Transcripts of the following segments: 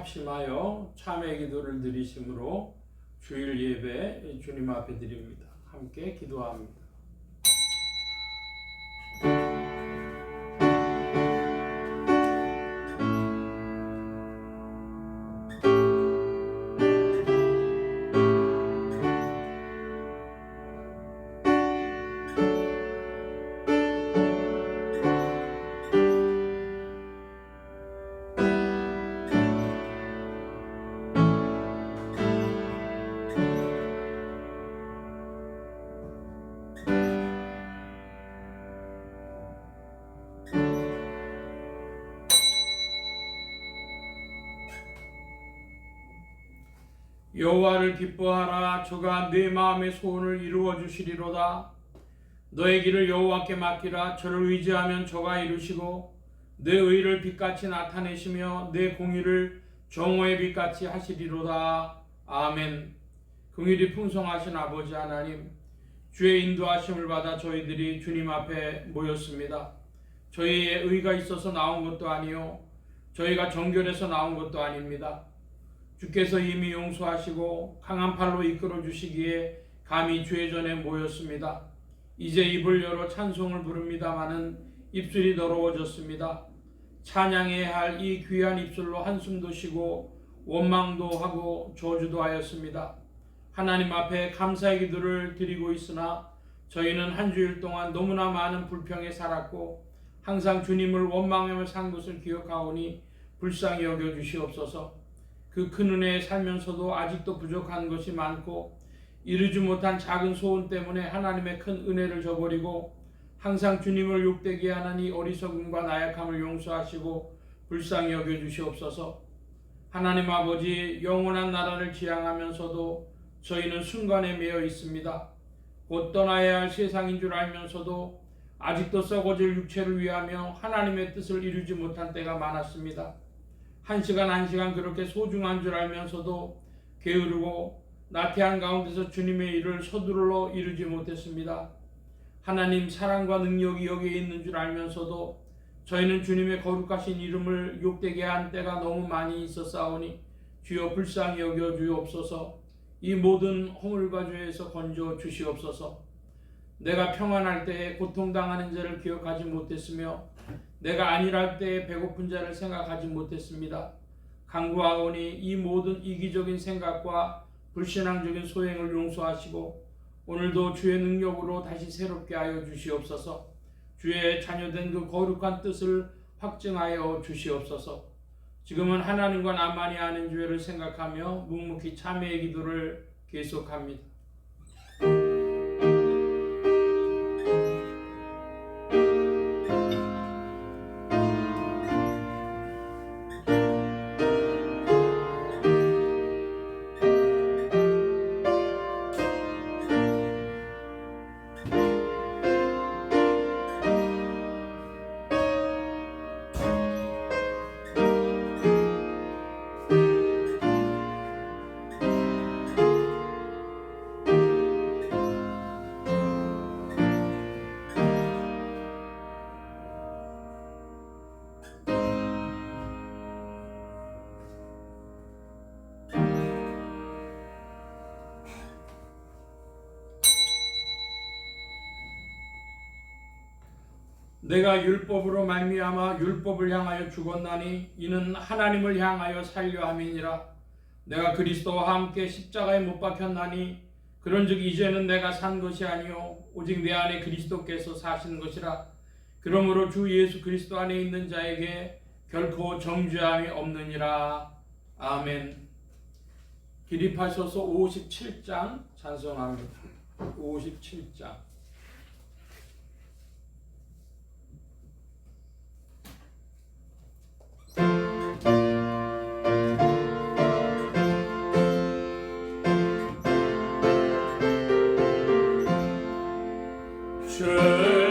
합심하여 참회 기도를 드리심으로 주일 예배 주님 앞에 드립니다. 함께 기도합니다. 여호와를 기뻐하라. 저가 네 마음의 소원을 이루어 주시리로다. 너의 길을 여호와께 맡기라. 저를 의지하면 저가 이루시고 내 의를 빛같이 나타내시며 내 공의를 정오의 빛같이 하시리로다. 아멘. 긍휼이 풍성하신 아버지 하나님, 주의 인도하심을 받아 저희들이 주님 앞에 모였습니다. 저희의 의가 있어서 나온 것도 아니요 저희가 정결해서 나온 것도 아닙니다. 주께서 이미 용서하시고 강한 팔로 이끌어 주시기에 감히 주의 전에 모였습니다. 이제 입을 열어 찬송을 부릅니다마는 입술이 더러워졌습니다. 찬양해야 할 이 귀한 입술로 한숨도 쉬고 원망도 하고 저주도 하였습니다. 하나님 앞에 감사의 기도를 드리고 있으나 저희는 한 주일 동안 너무나 많은 불평에 살았고 항상 주님을 원망하며 산 것을 기억하오니 불쌍히 여겨 주시옵소서. 그 큰 은혜에 살면서도 아직도 부족한 것이 많고 이루지 못한 작은 소원 때문에 하나님의 큰 은혜를 저버리고 항상 주님을 욕되게 하는 이 어리석음과 나약함을 용서하시고 불쌍히 여겨 주시옵소서. 하나님 아버지, 영원한 나라를 지향하면서도 저희는 순간에 매여 있습니다. 곧 떠나야 할 세상인 줄 알면서도 아직도 썩어질 육체를 위하며 하나님의 뜻을 이루지 못한 때가 많았습니다. 한 시간 한 시간 그렇게 소중한 줄 알면서도 게으르고 나태한 가운데서 주님의 일을 서둘러 이루지 못했습니다. 하나님 사랑과 능력이 여기에 있는 줄 알면서도 저희는 주님의 거룩하신 이름을 욕되게 한 때가 너무 많이 있었사오니 주여 불쌍히 여겨 주옵소서. 이 모든 허물과 죄에서 건져 주시옵소서. 내가 평안할 때에 고통당하는 자를 기억하지 못했으며 내가 안일할 때에 배고픈 자를 생각하지 못했습니다. 간구하오니 이 모든 이기적인 생각과 불신앙적인 소행을 용서하시고 오늘도 주의 능력으로 다시 새롭게 하여 주시옵소서. 주의 자녀된 그 거룩한 뜻을 확증하여 주시옵소서. 지금은 하나님과 나만이 아는 죄를 생각하며 묵묵히 참회의 기도를 계속합니다. 내가 율법으로 말미암아 율법을 향하여 죽었나니 이는 하나님을 향하여 살려 함이니라. 내가 그리스도와 함께 십자가에 못 박혔나니 그런즉 이제는 내가 산 것이 아니요 오직 내 안에 그리스도께서 사시는 것이라. 그러므로 주 예수 그리스도 안에 있는 자에게 결코 정죄함이 없느니라. 아멘. 기립하셔서 57장 찬송합니다. 57장.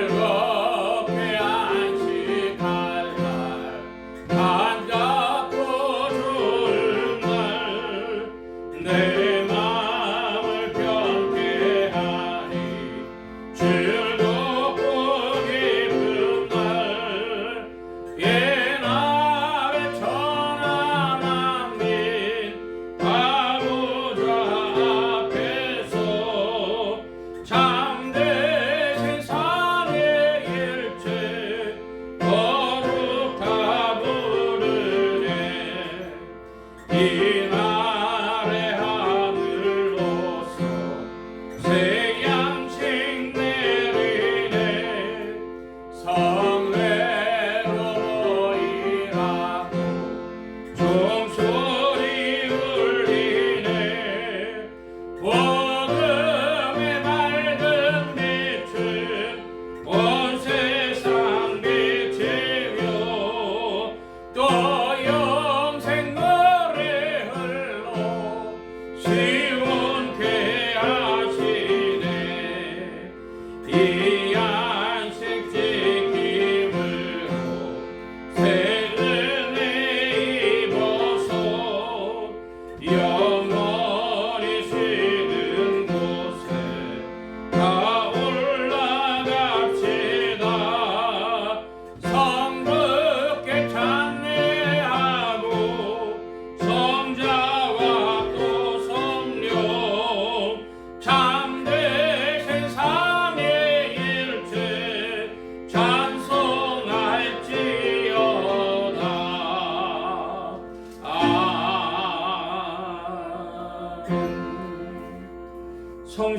즐겁게 안식할 날 반갑고 좋은 날 내 마음을 편케 하니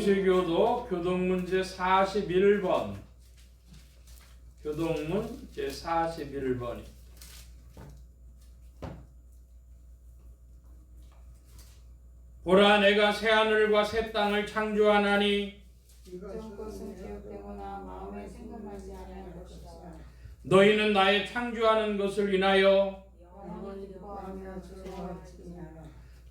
성시교도 교동문 제41번. 교동문 제41번이. 보라 내가 새하늘과 새 땅을 창조하나니 이전 것은 기억되거나 마음에 생각나지 않을 것이다. 너희는 나의 창조하는 것을 인하여 영원히 기뻐하며 즐거워할지니라.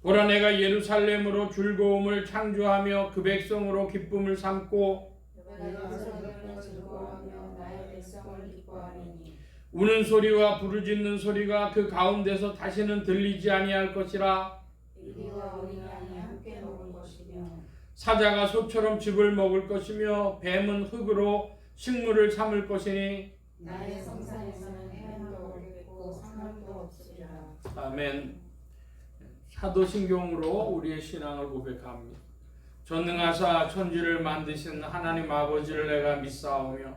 보라 내가 예루살렘으로 즐거움을 창조하며 그 백성으로 기쁨을 삼고 내가 예루살렘을 즐거워하며 나의 백성을 기뻐하리니 우는 소리와 부르짖는 소리가 그 가운데서 다시는 들리지 아니할 것이라. 이리와 어린양이 함께 먹을 것이며 사자가 소처럼 즙을 먹을 것이며 뱀은 흙으로 식물을 삼을 것이니. 나의 성산에서는 해안도 없겠고 상함도 없으리라. 아멘. 사도신경으로 우리의 신앙을 고백합니다. 전능하사 천지를 만드신 하나님 아버지를 내가 믿사오며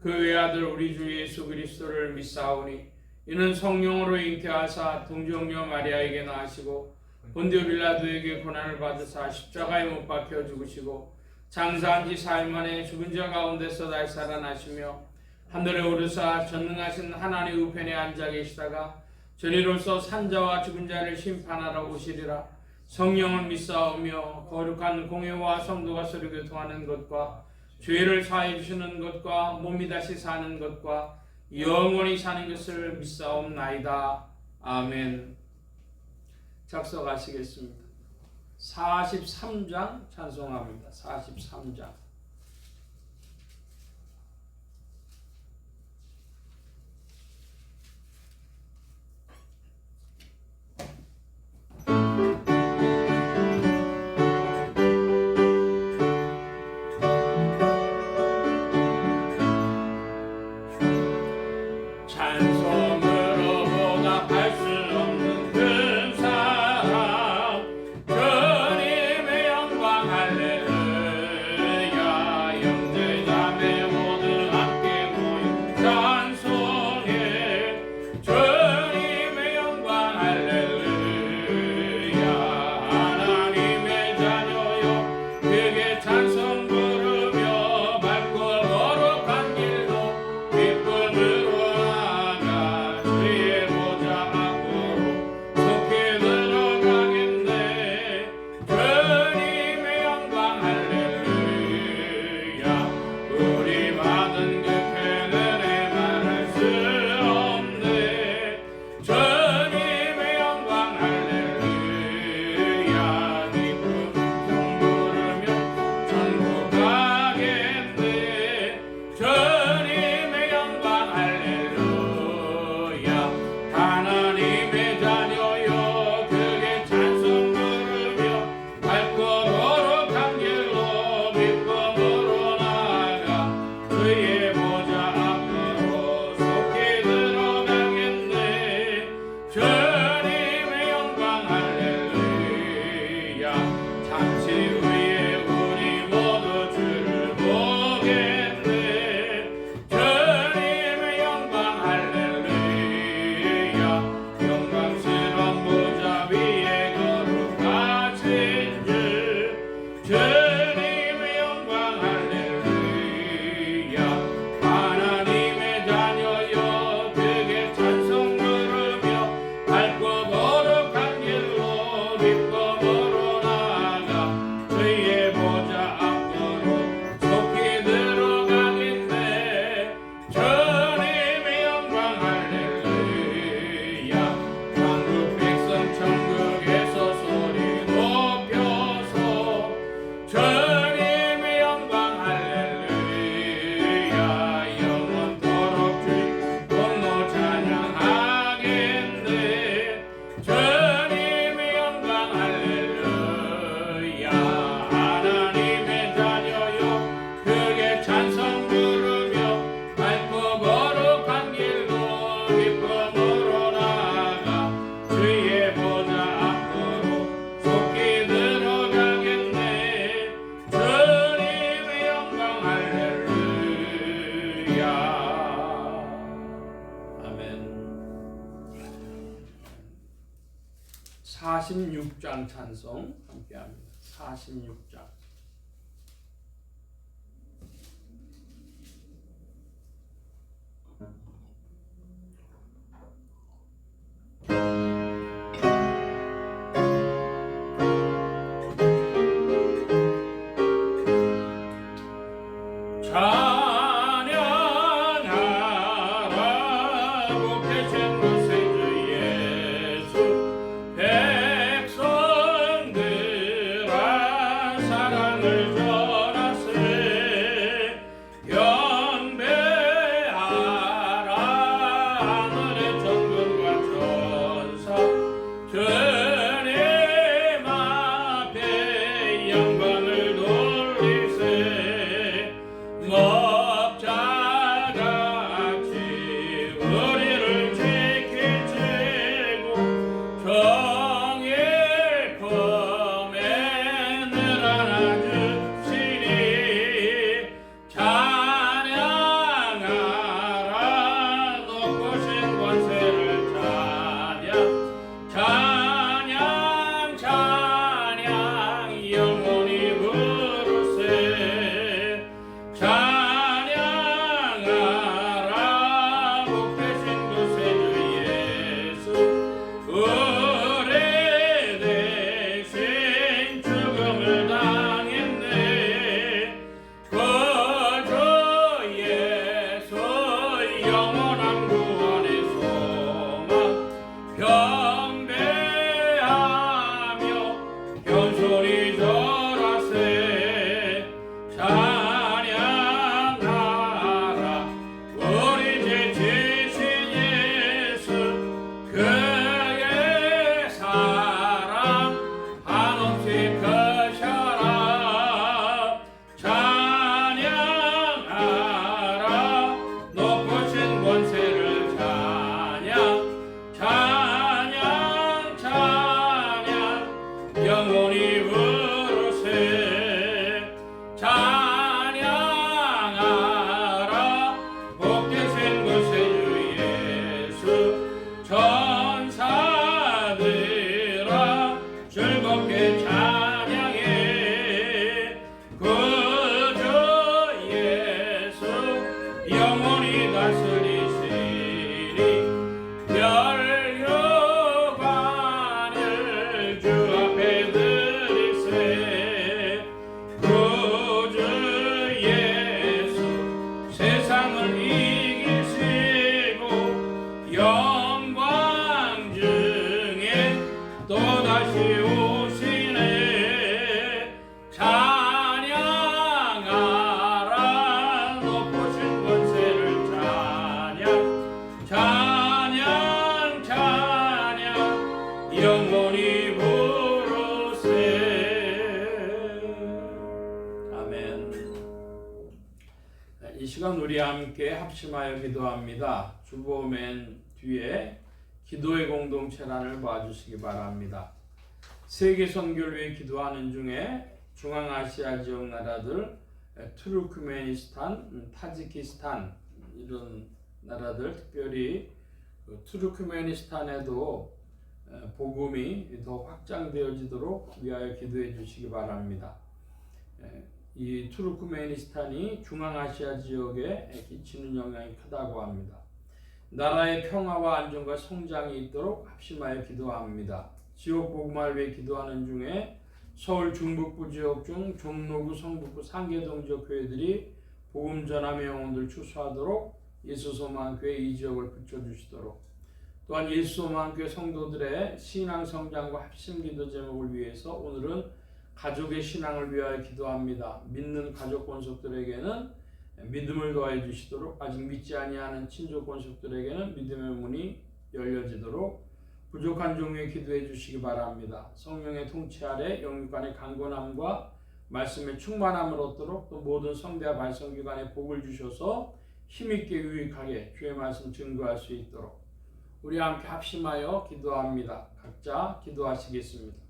그 외아들 우리 주 예수 그리스도를 믿사오니 이는 성령으로 잉태하사 동정녀 마리아에게 나시고 본디오 빌라도에게 고난을 받으사 십자가에 못 박혀 죽으시고 장사한 지 4일 만에 죽은 자 가운데서 다시 살아나시며 하늘에 오르사 전능하신 하나님 우편에 앉아 계시다가 전이로서 산자와 죽은 자를 심판하러 오시리라. 성령을 믿사오며 거룩한 공회와 성도가 서로 교통하는 것과 죄를 사해 주시는 것과 몸이 다시 사는 것과 영원히 사는 것을 믿사옵나이다. 아멘. 작성하시겠습니다. 43장 찬송합니다. 43장. 찬송으로 보답할 수 없는 큰 사랑 주님의 영광 할렐루야. 형제자매 모두 함께 모여 찬송해 주님의 영광 할렐루야. 하나님의 자녀여 그에게 찬송 부르며 밝고 거룩한 길로 기쁨으로 찬송 함께합니다. 46장. 이 시간 우리 함께 합심하여 기도합니다. 주보 맨 뒤에 기도의 공동체란을 봐주시기 바랍니다. 세계 선교를 위해 기도하는 중에 중앙아시아 지역 나라들, 투르크메니스탄, 타지키스탄 이런 나라들, 특별히 투르크메니스탄에도 복음이 더 확장되어지도록 위하여 기도해 주시기 바랍니다. 이 투르크메니스탄이 중앙아시아 지역에 끼치는 영향이 크다고 합니다. 나라의 평화와 안정과 성장이 있도록 합심하여 기도합니다. 지역 복음을 위해 기도하는 중에 서울 중북부 지역 중 종로구, 성북구, 상계동 지역 교회들이 복음 전함의 영혼들 추수하도록 예수소망교회 이 지역을 붙여주시도록, 또한 예수소망교회 성도들의 신앙 성장과 합심 기도 제목을 위해서 오늘은 가족의 신앙을 위하여 기도합니다. 믿는 가족 권속들에게는 믿음을 더해 주시도록, 아직 믿지 아니하는 친족 권속들에게는 믿음의 문이 열려지도록 부족한 종류에 기도해 주시기 바랍니다. 성령의 통치 아래 영육간의 강건함과 말씀의 충만함을 얻도록, 또 모든 성대와 발성기관에 복을 주셔서 힘있게 유익하게 주의 말씀 증거할 수 있도록 우리 함께 합심하여 기도합니다. 각자 기도하시겠습니다.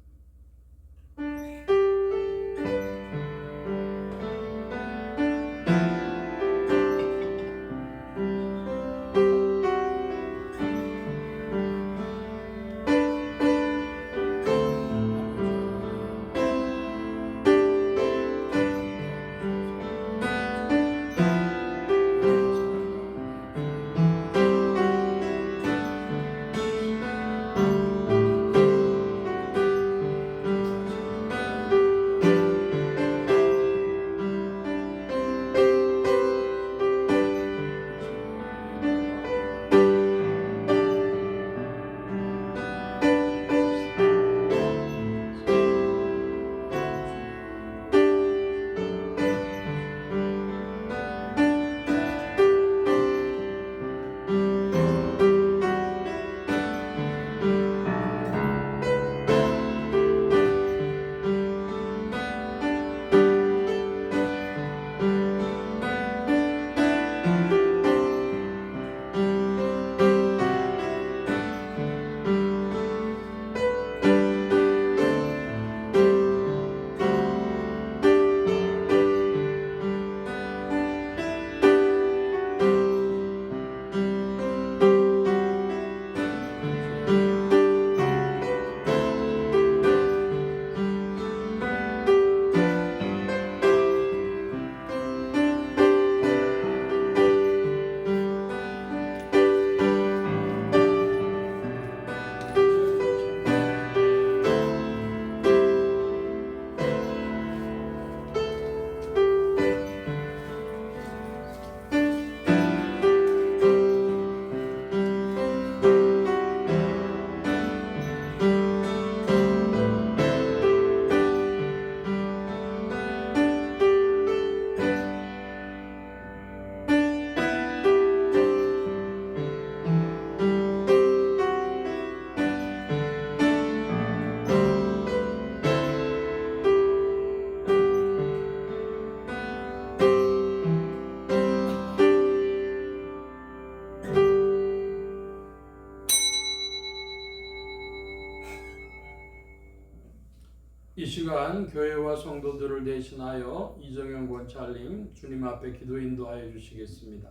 이 시간 교회와 성도들을 대신하여 이정현 권찰님 주님 앞에 기도 인도하여 주시겠습니다.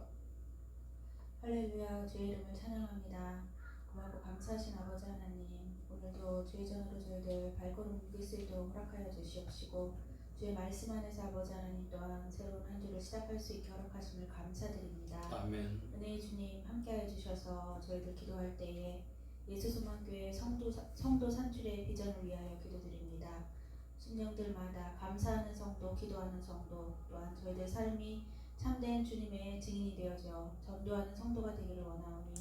할렐루야. 주의 이름을 찬양합니다. 고맙고 감사하신 아버지 하나님, 오늘도 주의 전으로 저희들 발걸음 옮길 수 있도록 허락하여 주시옵시고, 주의 말씀 안에서 아버지 하나님 또한 새로운 한 주를 시작할 수 있게 허락하심을 감사드립니다. 아멘. 은혜의 주님 함께하여 주셔서 저희들 기도할 때에 예수소망교회 성도 산출의 비전을 위하여 기도드립니다. 심령들마다 감사하는 성도, 기도하는 성도, 또한 저희들 삶이 참된 주님의 증인이 되어져 전도하는 성도가 되기를 원하오니,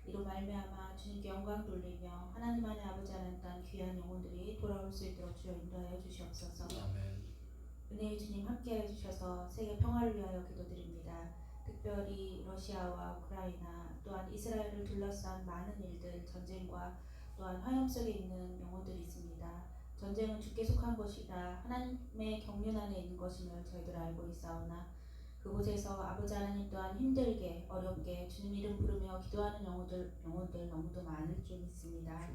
이로 말미암아 주님께 영광 돌리며 하나님 안에 아버지 하나님 땅 귀한 영혼들이 돌아올 수 있도록 주여 인도하여 주시옵소서. 아멘. 은혜의 주님 함께하여 주셔서 세계 평화를 위하여 기도드립니다. 특별히 러시아와 우크라이나 또한 이스라엘을 둘러싼 많은 일들, 전쟁과 또한 화염 속에 있는 영혼들이 있습니다. 전쟁은 주께 속한 것이라 하나님의 경륜 안에 있는 것임을 저희들 알고 있사오나, 그곳에서 아버지 하나님 또한 힘들게 어렵게 주님 이름 부르며 기도하는 영혼들 너무도 많을 줄 믿습니다.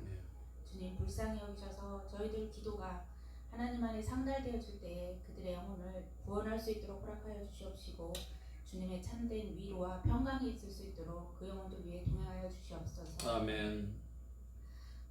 주님 불쌍히 여기셔서 저희들 기도가 하나님 안에 상달되어질 때에 그들의 영혼을 구원할 수 있도록 허락하여 주시옵시고 주님의 참된 위로와 평강이 있을 수 있도록 그 영혼들 위해 동행하여 주시옵소서. 아멘.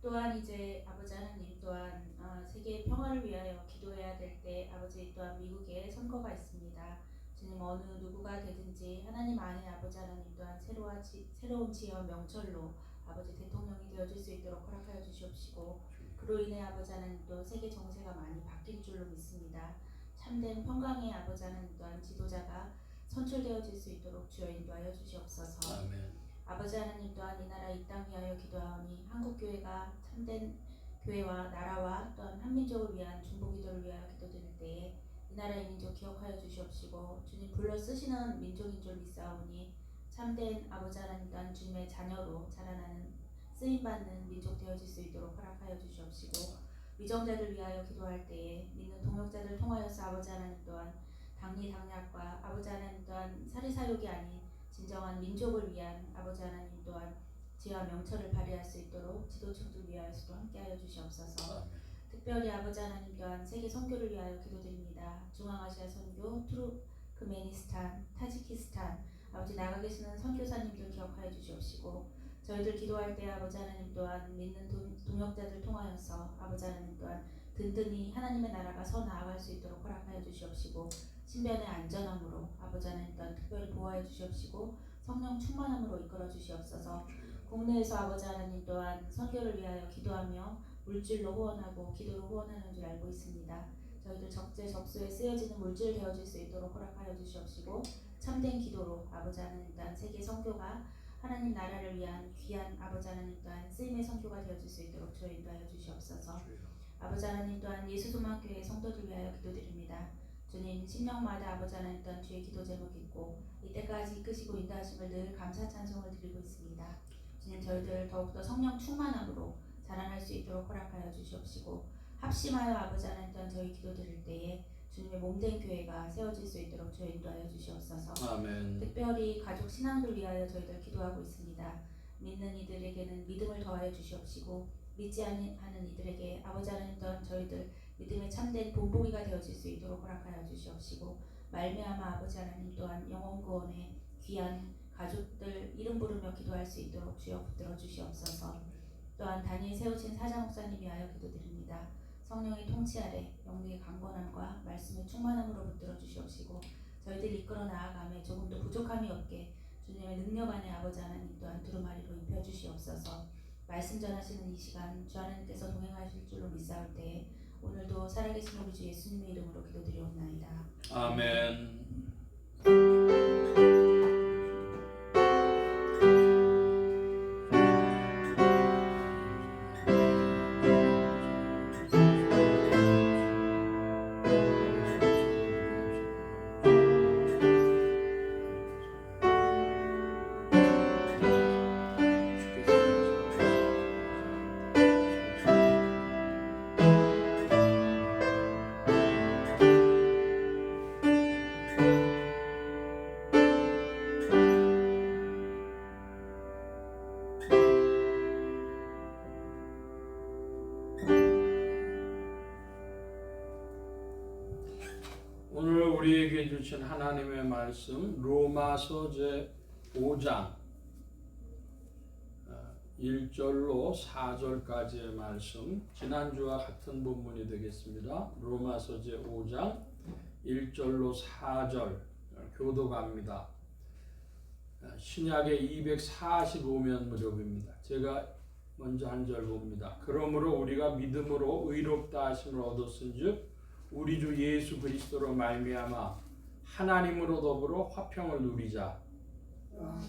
또한 이제 아버지 하나님 또한 세계의 평화를 위하여 기도해야 될 때 아버지 또한 미국에 선거가 있습니다. 주님 어느 누구가 되든지 하나님 안에 아버지 하나님 또한 새로운 지혜와 명철로 아버지 대통령이 되어질 수 있도록 허락하여 주시옵시고 그로 인해 아버지 하나님 또 세계 정세가 많이 바뀔 줄로 믿습니다. 참된 평강의 아버지 하나님 또한 지도자가 선출되어질 수 있도록 주여 인도하여 주시옵소서. 아멘. 아버지 하나님 또한 이 나라 이 땅 위하여 기도하오니 한국교회가 참된 교회와 나라와 또한 한민족을 위한 중보기도를 위하여 기도드릴 때에 이 나라의 민족 기억하여 주시옵시고 주님 불러 쓰시는 민족인 줄 믿사오니 참된 아버지 하나님 또한 주님의 자녀로 자라나는 쓰임받는 민족 되어질 수 있도록 허락하여 주시옵시고 위정자들 위하여 기도할 때에 믿는 동역자들 통하여서 아버지 하나님 또한 당리당략과 아버지 하나님 또한 사리사욕이 아닌 진정한 민족을 위한 아버지 하나님 또한 지혜와 명철을 발휘할 수 있도록 지도층들 위하여서도 함께하여 주시옵소서. 특별히 아버지 하나님 또한 세계 선교를 위하여 기도드립니다. 중앙아시아 선교, 투르크메니스탄, 타지키스탄 아버지 나가 계시는 선교사님들 기억하여 주시옵시고 저희들 기도할 때 아버지 하나님 또한 믿는 동역자들 통하여서 아버지 하나님 또한 든든히 하나님의 나라가 서 나아갈 수 있도록 허락하여 주시옵시고 신변의 안전함으로 아버지 하나님 또한 특별히 보호하여 주시옵시고 성령 충만함으로 이끌어 주시옵소서. 국내에서 아버지 하나님 또한 선교를 위하여 기도하며 물질로 후원하고 기도로 후원하는 줄 알고 있습니다. 저희들 적재적소에 쓰여지는 물질 되어질 수 있도록 허락하여 주시옵시고 참된 기도로 아버지 하나님 또한 세계 선교가 하나님 나라를 위한 귀한 아버지 하나님 또한 쓰임의 선교가 되어질 수 있도록 주여 인도하여 주시옵소서. 아버지 하나님 또한 예수소망교회 성도들 위하여 기도드립니다. 주님 심령마다 아버지 하나님 또한 주의 기도 제목 있고 이때까지 이끄시고 인도하심을 늘 감사 찬송을 드리고 있습니다. 주님 저희들 더욱더 성령 충만함으로 자라날 수 있도록 허락하여 주시옵시고 합심하여 아버지 하나님 또한 저희 기도 드릴 때에 주님의 몸된 교회가 세워질 수 있도록 주여 인도하여 주시옵소서. 아멘. 특별히 가족 신앙들 위하여 저희들 기도하고 있습니다. 믿는 이들에게는 믿음을 더하여 주시옵시고 믿지 않는 이들에게 아버지 하나님 또한 저희들 믿음의 참된 본보기가 되어질 수 있도록 허락하여 주시옵시고 말미암아 아버지 하나님 또한 영혼 구원에 귀한 가족들 이름 부르며 기도할 수 있도록 주여 붙들어 주시옵소서. 또한 다니엘 세우신 사자 목사님 위하여 기도드립니다. 성령의 통치 아래 영육의 강건함과 말씀의 충만함으로 붙들어 주시옵시고 저희들 이끌어 나아가며 조금도 부족함이 없게 주님의 능력 안에 아버지 하나님 또한 두루마리로 입혀 주시옵소서. 말씀 전하시는 이 시간 주 하나님께서 동행하실 줄로 믿사올 때에 오늘도 살아계신 우리 주 예수님의 이름으로 기도드리옵나이다. 아멘. 오늘 우리에게 주신 하나님의 말씀 로마서 제5장 1절로 4절까지의 말씀 지난주와 같은 본문이 되겠습니다. 로마서 제5장 1절로 4절 교도갑니다. 신약의 245면 무렵입니다. 제가 먼저 한 절 봅니다. 그러므로 우리가 믿음으로 의롭다 하심을 얻었은즉 우리 주 예수 그리스도로 말미암아 하나님으로 더불어 화평을 누리자.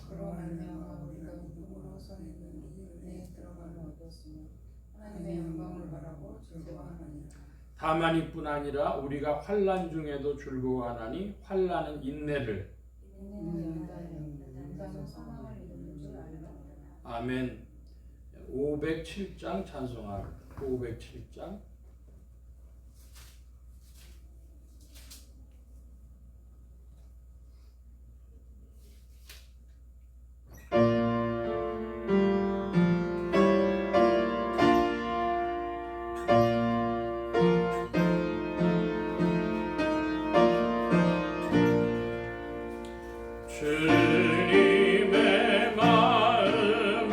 그로 말미암아 우리가 믿음으로써 있는 이 은혜에 들어감을 얻었으며 하나님의 영광을 바라고 즐거워하느니라. 다만 이뿐 아니라 우리가 환난 중에도 즐거워하나니 환난은 인내를. 인내는 사망을 이루는 줄 알라. 아멘. 507장 찬송합니다. 507장 주님의 마음을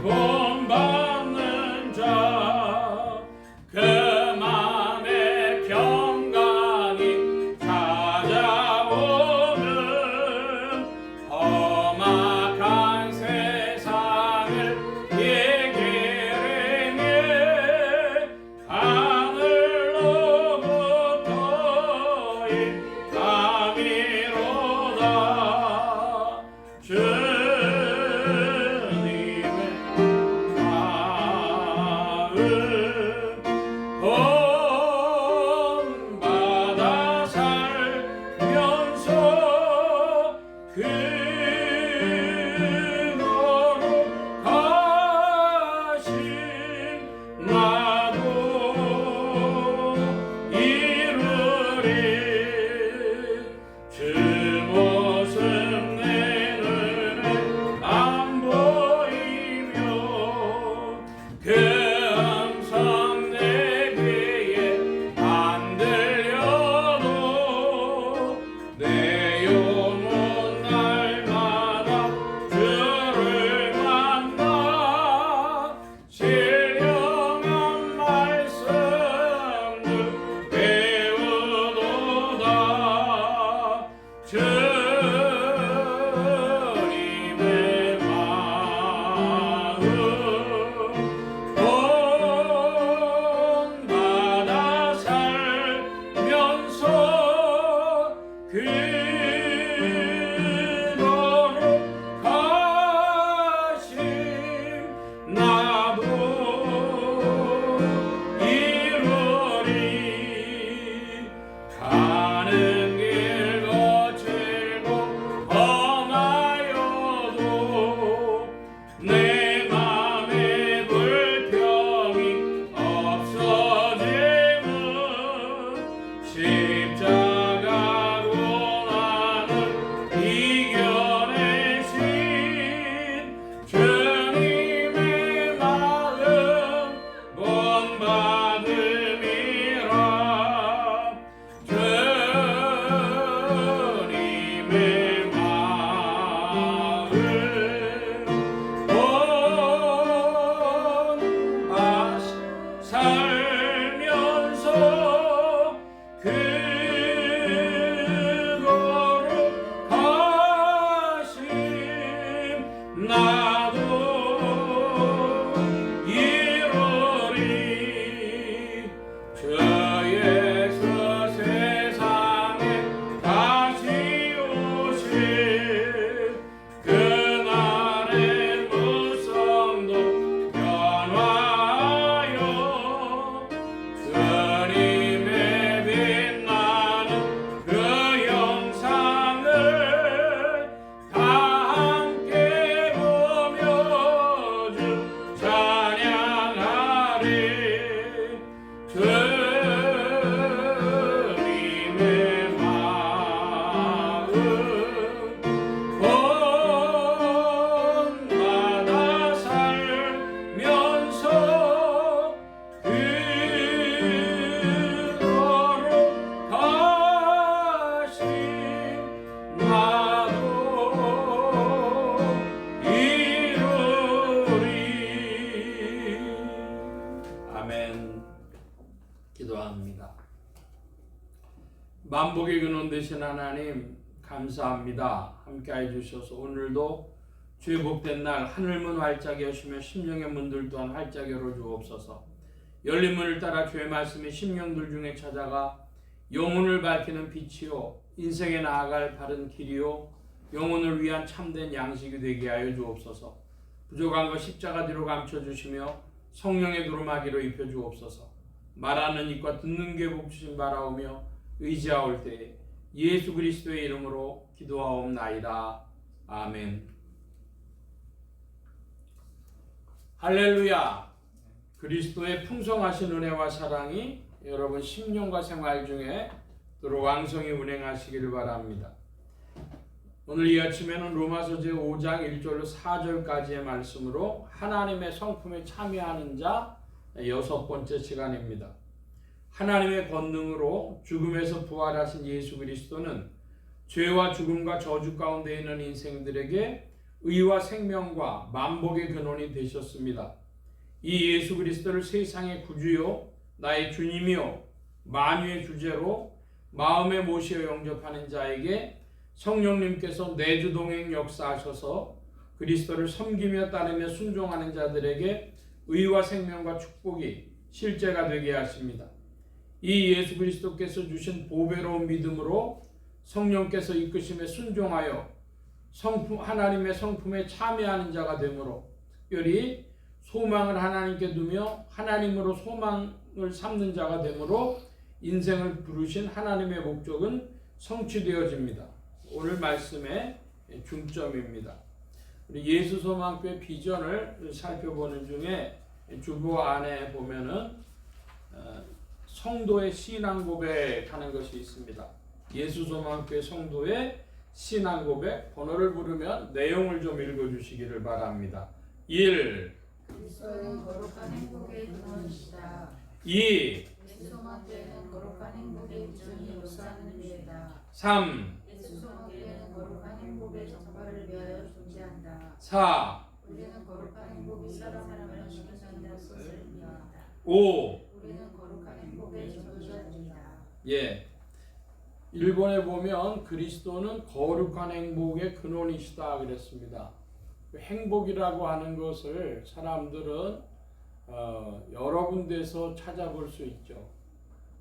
본받는 자, 그 맘에 평강이 찾아오는 험악한 세상을 예기르며 하늘로부터의 감이로다. 주님의 마음 본받아 살면서 그거로 가신 나도 이루리. 주 모습 내 눈에 안 보이며 그 음성 내 귀에 안 들려도 내 영혼 날마다 주를 만나 신령한 말씀을 배우도다. 주님의 마음 본받아 살면서 그거로 가심 나도 이루리. 가는 길 거칠고 험하여도 내 맘에 불평이 없어짐은 십자가로 나는 이겨내신 주님의 마음 본받음이라. 주님의 마음 본받아 살면서 그거로 가심 나도 이루리. 주 예수 세상에 다시 오실 그날의 무성도 변화하여 주님의 빛나는 그 영상을 다 함께 보며 주 찬양하리. 주님의 마음 본받아 살면서 그거로 가심 나도 이루리. 아멘. 기도합니다. 만복의 근원 되신 하나님 감사합니다. 함께해 주셔서 오늘도 주의 복된 날 하늘문 활짝 여시며 심령의 문들 또한 활짝 열어 주옵소서. 열린 문을 따라 주의 말씀이 심령들 중에 찾아가 영혼을 밝히는 빛이요 인생에 나아갈 바른 길이요 영혼을 위한 참된 양식이 되게 하여 주옵소서. 부족한 것 십자가 뒤로 감춰주시며 성령의 두루마기로 입혀주옵소서. 말하는 입과 듣는 귀에 복주심 바라오며 의지하올 때에 예수 그리스도의 이름으로 기도하옵나이다. 아멘. 할렐루야. 그리스도의 풍성하신 은혜와 사랑이 여러분 심령과 생활 중에 또 왕성히 운행하시기를 바랍니다. 오늘 이 아침에는 로마서 제5장 1절로 4절까지의 말씀으로 하나님의 성품에 참여하는 자 6번째 시간입니다. 하나님의 권능으로 죽음에서 부활하신 예수 그리스도는 죄와 죽음과 저주 가운데 있는 인생들에게 의와 생명과 만복의 근원이 되셨습니다. 이 예수 그리스도를 세상의 구주요 나의 주님이요 만유의 주제로 마음에 모시어 영접하는 자에게 성령님께서 내주동행 역사하셔서 그리스도를 섬기며 따르며 순종하는 자들에게 의와 생명과 축복이 실제가 되게 하십니다. 이 예수 그리스도께서 주신 보배로운 믿음으로 성령께서 이끄심에 순종하여 하나님의 성품에 참여하는 자가 되므로 특별히 소망을 하나님께 두며 하나님으로 소망을 삼는 자가 되므로 인생을 부르신 하나님의 목적은 성취되어집니다. 오늘 말씀의 중점입니다. 우리 예수 소망교회 비전을 살펴보는 중에 주보 안에 보면은 성도의 신앙 고백하는 것이 있습니다. 예수 소망교회 성도의 신앙 고백, 번호를 부르면 내용을 좀 읽어주시기를 바랍니다. 1. 그리스도는 거룩한 행복의 근원이시다. 2. 예수 소망교회는 거룩한 행복의 비전이 역사하는 교회다. 3. 예수 소망교회는 거룩한 행복의 전파를 위하여 존재한다. 4. 우리는 거룩한 행복이 사람을 지킨다는 것을 믿는다. 5. 우리는 거룩한 행복의 전도자입니다. 예. 일본에 보면 그리스도는 거룩한 행복의 근원이시다 그랬습니다. 행복이라고 하는 것을 사람들은 여러 군데서 찾아볼 수 있죠.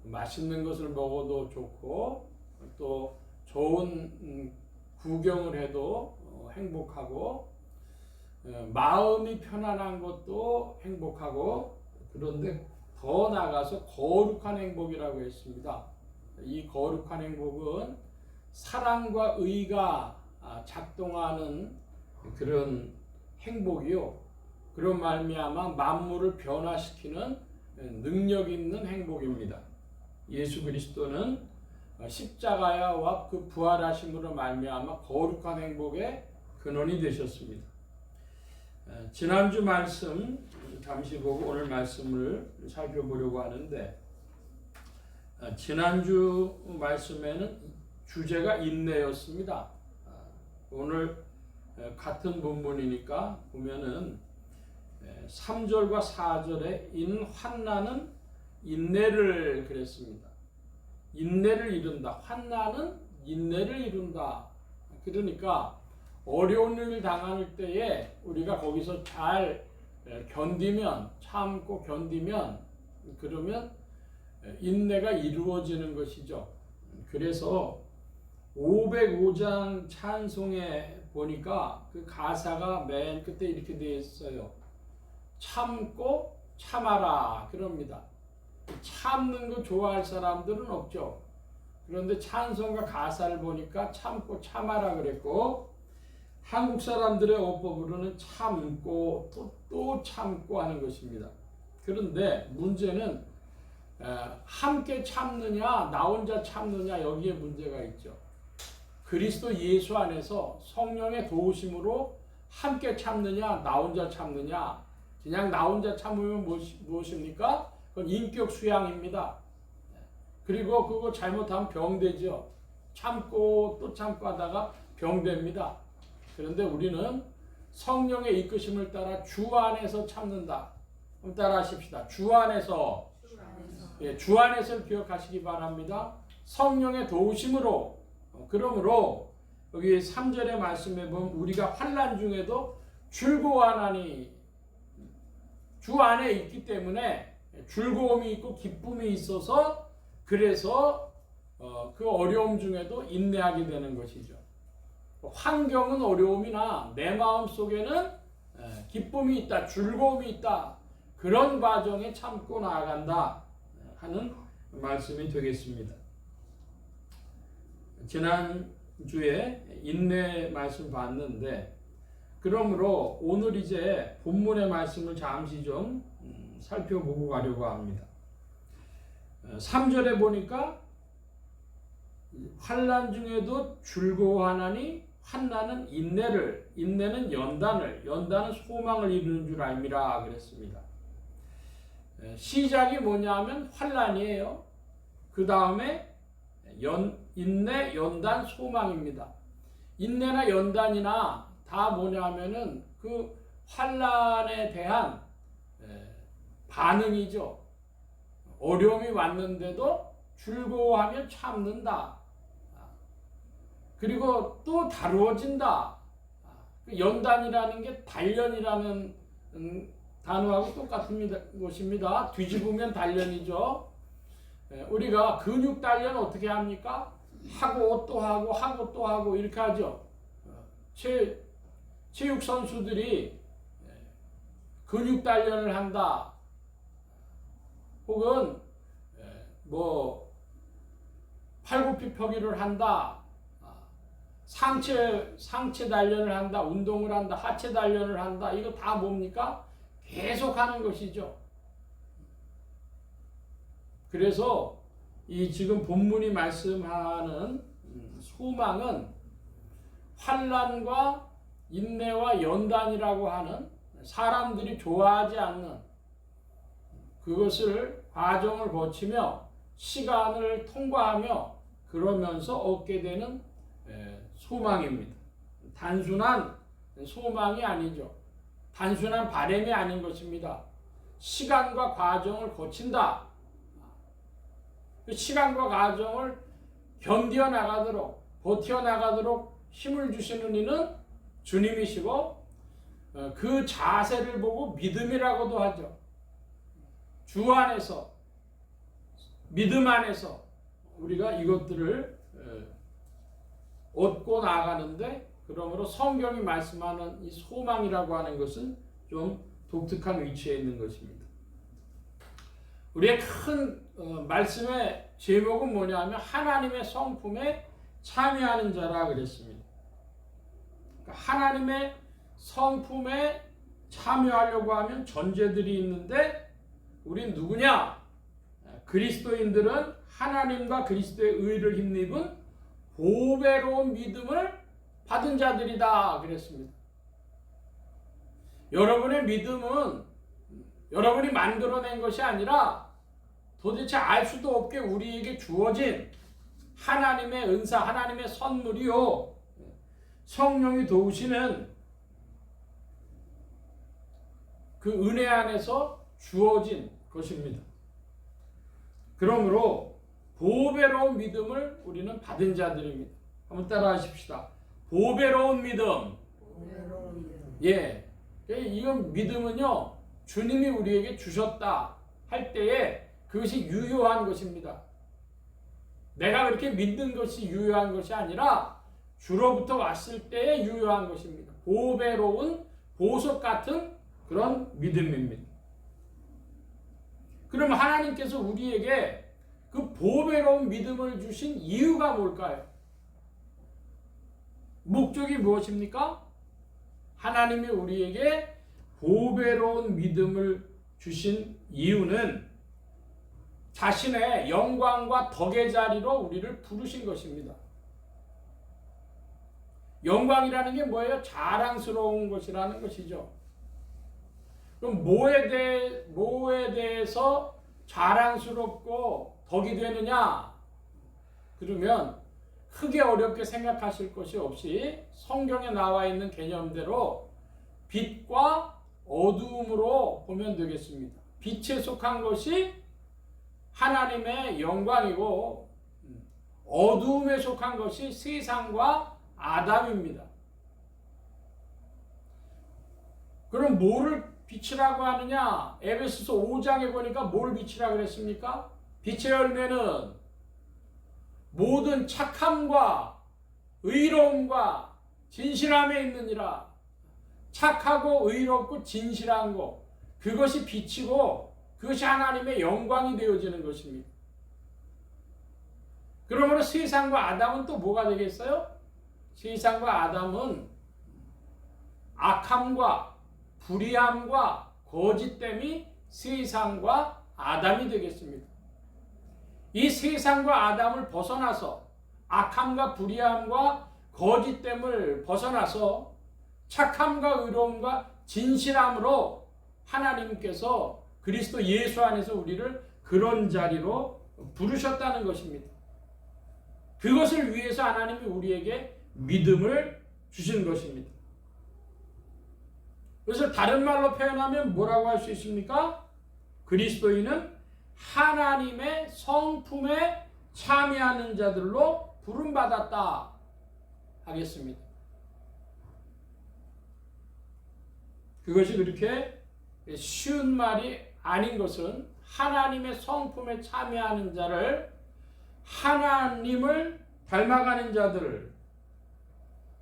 맛있는 것을 먹어도 좋고 또 좋은 구경을 해도 행복하고 마음이 편안한 것도 행복하고 그런데 더 나아가서 거룩한 행복이라고 했습니다. 이 거룩한 행복은 사랑과 의가 작동하는 그런 행복이요. 그런 말미암아 만물을 변화시키는 능력 있는 행복입니다. 예수 그리스도는 십자가와 그 부활하심으로 말미암아 거룩한 행복의 근원이 되셨습니다. 지난주 말씀 잠시 보고 오늘 말씀을 살펴보려고 하는데 지난주 말씀에는 주제가 인내였습니다. 오늘 같은 본문이니까 보면은 3절과 4절에 인 환난은 인내를 그랬습니다. 인내를 이룬다. 환난은 인내를 이룬다. 그러니까 어려운 일을 당할 때에 우리가 거기서 잘 견디면 참고 견디면 그러면 인내가 이루어지는 것이죠. 그래서 505장 찬송에 보니까 그 가사가 맨 끝에 이렇게 되어 있어요. 참고 참아라 그럽니다. 참는 거 좋아할 사람들은 없죠. 그런데 찬송가 가사를 보니까 참고 참아라 그랬고 한국 사람들의 어법으로는 참고 또 참고 하는 것입니다. 그런데 문제는 함께 참느냐 나 혼자 참느냐 여기에 문제가 있죠. 그리스도 예수 안에서 성령의 도우심으로 함께 참느냐 나 혼자 참느냐 그냥 나 혼자 참으면 무엇입니까? 그건 인격 수양입니다. 그리고 그거 잘못하면 병되죠. 참고 또 참고 하다가 병됩니다. 그런데 우리는 성령의 이끄심을 따라 주 안에서 참는다. 그럼 따라 하십시다. 주 안에서. 예, 주 안에서를 기억하시기 바랍니다. 성령의 도우심으로. 그러므로 여기 3절의 말씀에 보면 우리가 환난 중에도 즐거워하나니 주 안에 있기 때문에 즐거움이 있고 기쁨이 있어서 그래서 그 어려움 중에도 인내하게 되는 것이죠. 환경은 어려움이나 내 마음 속에는 기쁨이 있다, 즐거움이 있다. 그런 과정에 참고 나아간다 하는 말씀이 되겠습니다. 지난주에 인내 말씀 봤는데 그러므로 오늘 이제 본문의 말씀을 잠시 좀 살펴보고 가려고 합니다. 3절에 보니까 환난 중에도 즐거워하나니 환난은 인내는 연단은 소망을 이루는 줄 알미라 그랬습니다. 시작이 뭐냐 하면 환난이에요. 그 다음에 인내, 연단, 소망입니다. 인내나 연단이나 다 뭐냐면은 그 환난에 대한 반응이죠. 어려움이 왔는데도 즐거워하며 참는다. 그리고 또 다루어진다. 연단이라는 게 단련이라는 단어하고 똑같은 것입니다. 뒤집으면 단련이죠. 우리가 근육 단련 어떻게 합니까? 하고 또 하고 하고 또 하고 이렇게 하죠. 체육 선수들이 근육 단련을 한다. 혹은 뭐 팔굽혀펴기를 한다. 상체 단련을 한다. 운동을 한다. 하체 단련을 한다. 이거 다 뭡니까? 계속 하는 것이죠. 그래서 이 지금 본문이 말씀하는 소망은 환난과 인내와 연단이라고 하는 사람들이 좋아하지 않는 그것을 과정을 거치며 시간을 통과하며 그러면서 얻게 되는 소망입니다. 단순한 소망이 아니죠. 단순한 바람이 아닌 것입니다. 시간과 과정을 거친다. 그 시간과 과정을 견뎌 나가도록 버텨 나가도록 힘을 주시는 이는 주님이시고 그 자세를 보고 믿음이라고도 하죠. 주 안에서 믿음 안에서 우리가 이것들을 얻고 나가는데 그러므로 성경이 말씀하는 이 소망이라고 하는 것은 좀 독특한 위치에 있는 것입니다. 우리의 큰 말씀의 제목은 뭐냐면 하나님의 성품에 참여하는 자라 그랬습니다. 그러니까 하나님의 성품에 참여하려고 하면 전제들이 있는데 우린 누구냐? 그리스도인들은 하나님과 그리스도의 의를 힘입은 보배로운 믿음을 받은 자들이다 그랬습니다. 여러분의 믿음은 여러분이 만들어낸 것이 아니라 도대체 알 수도 없게 우리에게 주어진 하나님의 은사, 하나님의 선물이요. 성령이 도우시는 그 은혜 안에서 주어진 것입니다. 그러므로 보배로운 믿음을 우리는 받은 자들입니다. 한번 따라 하십시다. 보배로운 믿음. 예. 이건 믿음은요, 주님이 우리에게 주셨다 할 때에 그것이 유효한 것입니다. 내가 그렇게 믿는 것이 유효한 것이 아니라 주로부터 왔을 때에 유효한 것입니다. 보배로운 보석 같은 그런 믿음입니다. 그럼 하나님께서 우리에게 그 보배로운 믿음을 주신 이유가 뭘까요? 목적이 무엇입니까? 하나님이 우리에게 보배로운 믿음을 주신 이유는 자신의 영광과 덕의 자리로 우리를 부르신 것입니다. 영광이라는 게 뭐예요? 자랑스러운 것이라는 것이죠. 그럼 뭐에 대해서 자랑스럽고 덕이 되느냐? 그러면 크게 어렵게 생각하실 것이 없이 성경에 나와 있는 개념대로 빛과 어두움으로 보면 되겠습니다. 빛에 속한 것이 하나님의 영광이고 어두움에 속한 것이 세상과 아담입니다. 그럼 뭐를 빛이라고 하느냐? 에베소서 5장에 보니까 뭘 빛이라고 그랬습니까? 빛의 열매는 모든 착함과 의로움과 진실함에 있느니라. 착하고 의롭고 진실한 것, 그것이 빛이고 그것이 하나님의 영광이 되어지는 것입니다. 그러므로 세상과 아담은 또 뭐가 되겠어요? 세상과 아담은 악함과 불의함과 거짓됨이 세상과 아담이 되겠습니다. 이 세상과 아담을 벗어나서 악함과 불의함과 거짓됨을 벗어나서 착함과 의로움과 진실함으로 하나님께서 그리스도 예수 안에서 우리를 그런 자리로 부르셨다는 것입니다. 그것을 위해서 하나님이 우리에게 믿음을 주신 것입니다. 그래서 다른 말로 표현하면 뭐라고 할 수 있습니까? 그리스도인은 하나님의 성품에 참여하는 자들로 부름받았다 하겠습니다. 그것이 그렇게 쉬운 말이 아닌 것은 하나님의 성품에 참여하는 자를 하나님을 닮아가는 자들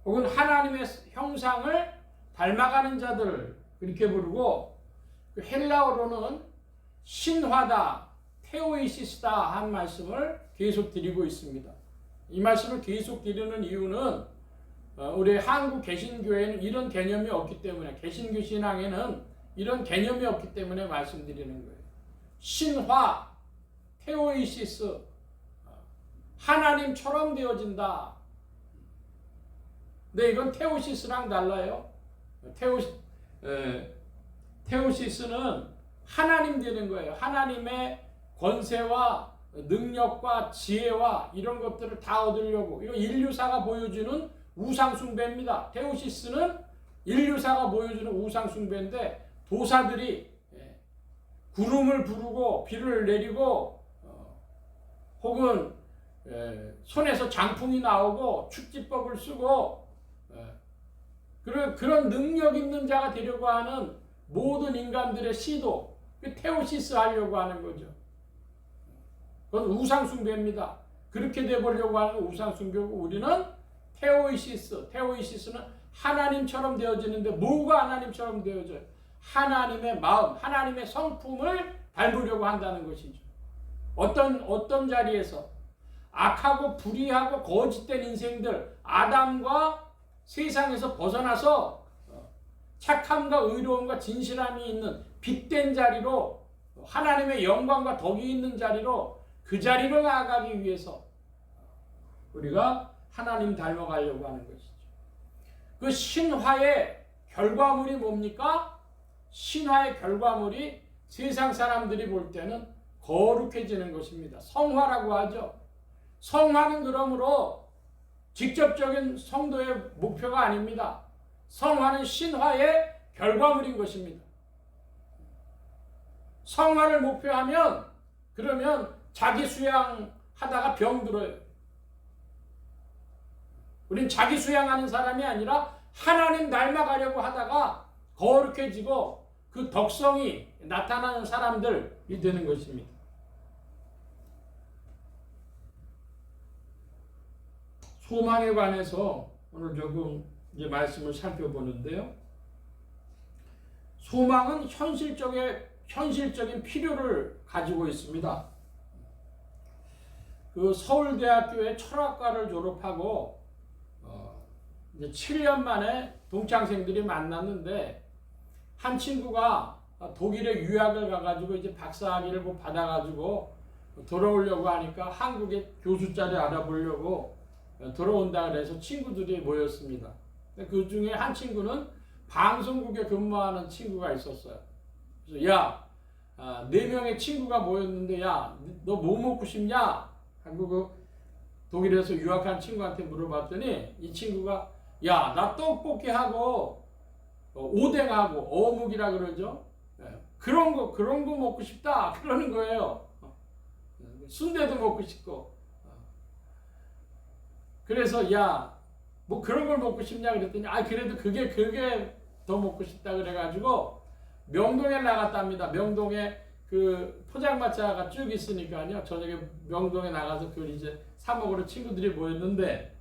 혹은 하나님의 형상을 닮아가는 자들 그렇게 부르고 헬라어로는 신화다, 테오이시스다 한 말씀을 계속 드리고 있습니다. 이 말씀을 계속 드리는 이유는 우리 한국 개신교회는 이런 개념이 없기 때문에 개신교 신앙에는 이런 개념이 없기 때문에 말씀드리는 거예요. 신화, 테오이시스, 하나님처럼 되어진다. 근데 이건 테오시스랑 달라요. 테오시스는 하나님 되는 거예요. 하나님의 권세와 능력과 지혜와 이런 것들을 다 얻으려고. 이거 인류사가 보여주는 우상숭배입니다. 테오시스는 인류사가 보여주는 우상숭배인데 도사들이 구름을 부르고 비를 내리고 혹은 손에서 장풍이 나오고 축지법을 쓰고 그런 능력 있는 자가 되려고 하는 모든 인간들의 시도 테오시스 하려고 하는 거죠. 그건 우상숭배입니다. 그렇게 되보려고 하는 우상숭배고 우리는 테오이시스는 하나님처럼 되어지는데 뭐가 하나님처럼 되어져요? 하나님의 마음, 하나님의 성품을 닮으려고 한다는 것이죠. 어떤 자리에서 악하고 불의하고 거짓된 인생들 아담과 세상에서 벗어나서 착함과 의로움과 진실함이 있는 빛된 자리로 하나님의 영광과 덕이 있는 자리로 그 자리로 나아가기 위해서 우리가 하나님 닮아가려고 하는 것이죠. 그 신화의 결과물이 뭡니까? 신화의 결과물이 세상 사람들이 볼 때는 거룩해지는 것입니다. 성화라고 하죠. 성화는 그러므로 직접적인 성도의 목표가 아닙니다. 성화는 신화의 결과물인 것입니다. 성화를 목표하면 그러면 자기 수양하다가 병들어요. 우린 자기 수양하는 사람이 아니라 하나님 닮아가려고 하다가 거룩해지고 그 덕성이 나타나는 사람들이 되는 것입니다. 소망에 관해서 오늘 조금 이제 말씀을 살펴보는데요. 소망은 현실적인 필요를 가지고 있습니다. 그 서울대학교의 철학과를 졸업하고 이제 7년 만에 동창생들이 만났는데 한 친구가 독일에 유학을 가가지고 이제 박사학위를 뭐 받아가지고 돌아오려고 하니까 한국에 교수 자리 알아보려고 들어온다 그래서 친구들이 모였습니다. 그 중에 한 친구는 방송국에 근무하는 친구가 있었어요. 그래서 야, 4명의 친구가 모였는데 야, 너 뭐 먹고 싶냐? 하고 그 독일에서 유학한 친구한테 물어봤더니 이 친구가 야, 나 떡볶이하고 오뎅하고 어묵이라 그러죠. 그런 거 먹고 싶다 그러는 거예요. 순대도 먹고 싶고. 그래서 야, 뭐 그런 걸 먹고 싶냐 그랬더니 그래도 그게 더 먹고 싶다 그래가지고 명동에 나갔답니다. 명동에 그 포장마차가 쭉 있으니까요. 저녁에 명동에 나가서 그걸 이제 사 먹으러 친구들이 모였는데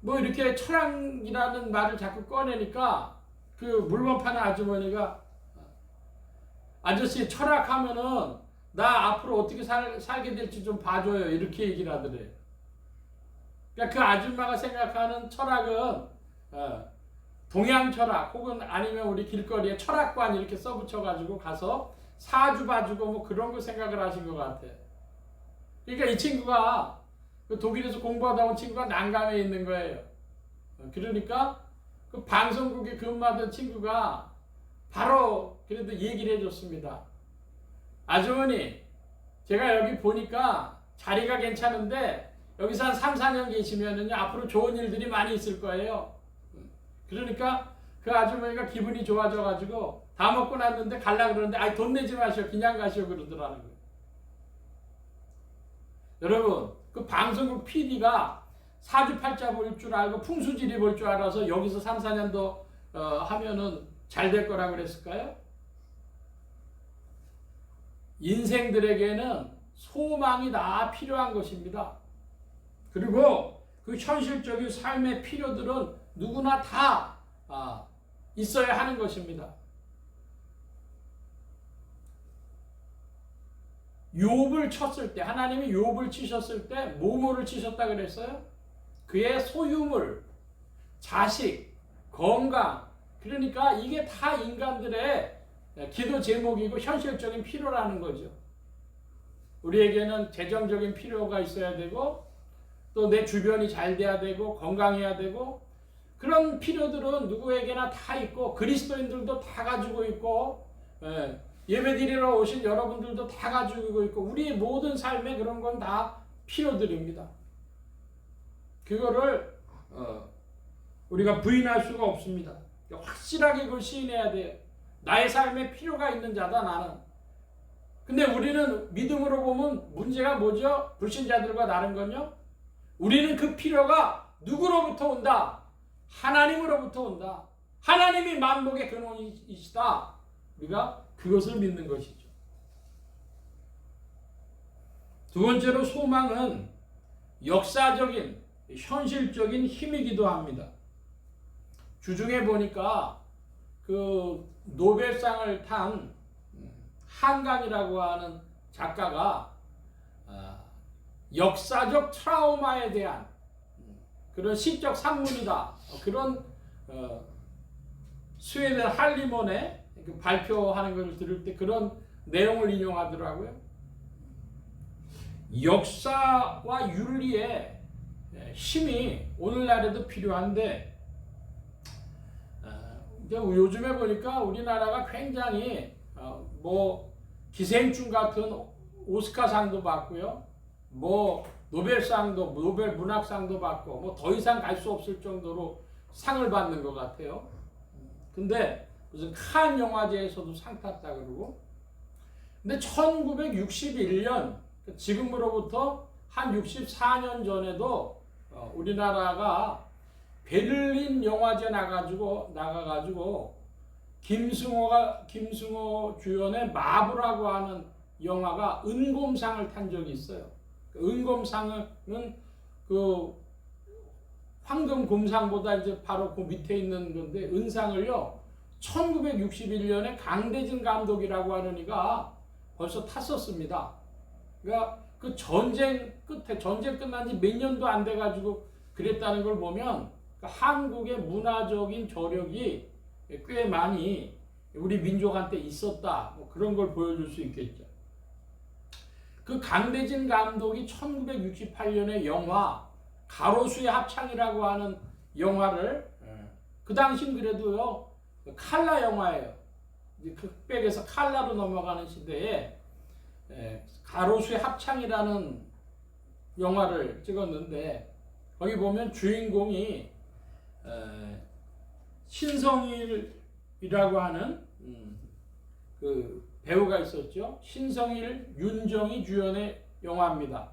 뭐 이렇게 철학이라는 말을 자꾸 꺼내니까 그 물건 파는 아주머니가 아저씨 철학하면은 나 앞으로 어떻게 살게 될지 좀 봐줘요 이렇게 얘기를 하더래요. 그러니까 그 아줌마가 생각하는 철학은 동양 철학 혹은 아니면 우리 길거리에 철학관 이렇게 써붙여가지고 가서 사주 봐주고 뭐 그런 거 생각을 하신 것 같아요. 그러니까 이 친구가 그 독일에서 공부하다 온 친구가 난감해 있는 거예요. 그러니까 그 방송국에 근무하던 친구가 바로 그래도 얘기를 해줬습니다. 아주머니, 제가 여기 보니까 자리가 괜찮은데 여기서 한 3, 4년 계시면은요, 앞으로 좋은 일들이 많이 있을 거예요. 그러니까 그 아주머니가 기분이 좋아져가지고 다 먹고 났는데 갈라 그러는데 아이 돈 내지 마시오. 그냥 가시오. 그러더라는 거예요. 여러분, 그 방송국 PD가 사주팔자 볼 줄 알고 풍수지리 볼 줄 알아서 여기서 3, 4년 더 하면은 잘 될 거라고 그랬을까요? 인생들에게는 소망이 다 필요한 것입니다. 그리고 그 현실적인 삶의 필요들은 누구나 다 있어야 하는 것입니다. 욥을 쳤을 때, 하나님이 욥을 치셨을 때 뭐뭐를 치셨다 그랬어요? 그의 소유물, 자식, 건강. 그러니까 이게 다 인간들의 기도 제목이고 현실적인 필요라는 거죠. 우리에게는 재정적인 필요가 있어야 되고 또 내 주변이 잘 돼야 되고 건강해야 되고 그런 필요들은 누구에게나 다 있고 그리스도인들도 다 가지고 있고 예배드리러 오신 여러분들도 다 가지고 있고 우리의 모든 삶에 그런 건 다 필요들입니다. 그거를 우리가 부인할 수가 없습니다. 확실하게 그걸 시인해야 돼요. 나의 삶에 필요가 있는 자다 나는. 근데 우리는 믿음으로 보면 문제가 뭐죠? 불신자들과 다른 건요. 우리는 그 필요가 누구로부터 온다? 하나님으로부터 온다. 하나님이 만복의 근원이시다. 우리가 그것을 믿는 것이죠. 두 번째로 소망은 역사적인 현실적인 힘이기도 합니다. 주중에 보니까 그 노벨상을 탄 한강이라고 하는 작가가 역사적 트라우마에 대한 그런 시적 산문이다. 그런 스웨덴 할리몬의 그 발표하는 것을 들을 때 그런 내용을 인용하더라고요. 역사와 윤리의 힘이 오늘날에도 필요한데 요즘에 보니까 우리나라가 굉장히 뭐 기생충 같은 오스카상도 받고요. 뭐 노벨상도 노벨 문학상도 받고 뭐 더 이상 갈 수 없을 정도로 상을 받는 것 같아요. 근데 무슨 칸 영화제에서도 상 탔다 그러고. 근데 1961년 지금으로부터 한 64년 전에도 우리나라가 베를린 영화제 나가가지고 김승호 주연의 마부라고 하는 영화가 은곰상을 탄 적이 있어요. 은곰상은 그 황금곰상보다 이제 바로 그 밑에 있는 건데 은상을요 1961년에 강대진 감독이라고 하는 이가 벌써 탔었습니다. 그러니까 그 전쟁 끝에 전쟁 끝난 지 몇 년도 안 돼가지고 그랬다는 걸 보면 한국의 문화적인 저력이 꽤 많이 우리 민족한테 있었다. 뭐 그런 걸 보여줄 수 있겠죠. 그 강대진 감독이 1968년에 영화 가로수의 합창이라고 하는 영화를 그 당시는 그래도요 칼라 영화예요. 이제 흑백에서 칼라로 넘어가는 시대에 가로수의 합창이라는 영화를 찍었는데 거기 보면 주인공이 신성일이라고 하는 그 배우가 있었죠. 신성일, 윤정이 주연의 영화입니다.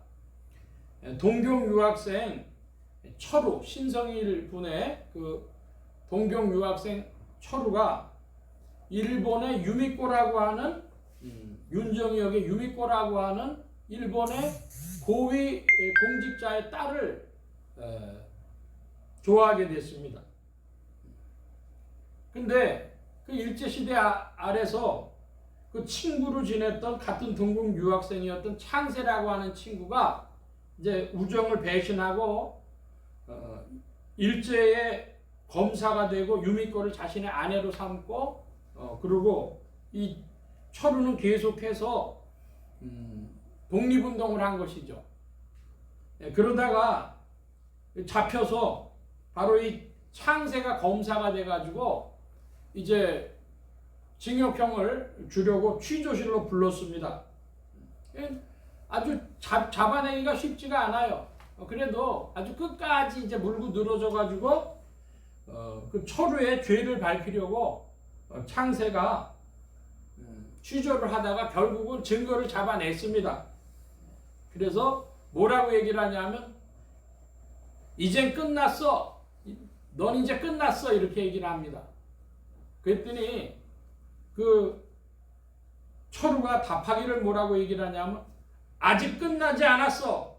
동경 유학생 철우, 신성일 분의 그 동경 유학생 철우가 일본의 유미코라고 하는 윤정이 역의 유미코라고 하는 일본의 고위 공직자의 딸을 좋아하게 됐습니다. 근데 그 일제시대 아래서 그 친구로 지냈던 같은 동국 유학생이었던 창세라고 하는 친구가 이제 우정을 배신하고 일제의 검사가 되고 유미코를 자신의 아내로 삼고 그리고 이 철우는 계속해서 독립운동을 한 것이죠. 그러다가 잡혀서 바로 이 창세가 검사가 돼가지고 이제 징역형을 주려고 취조실로 불렀습니다. 아주 잡아내기가 쉽지가 않아요. 그래도 아주 끝까지 이제 물고 늘어져 가지고 그 초류의 죄를 밝히려고 창세가 취조를 하다가 결국은 증거를 잡아냈습니다. 그래서 뭐라고 얘기를 하냐면 이젠 끝났어. 넌 이제 끝났어. 이렇게 얘기를 합니다. 그랬더니 그 초류가 답하기를 뭐라고 얘기를 하냐면 아직 끝나지 않았어.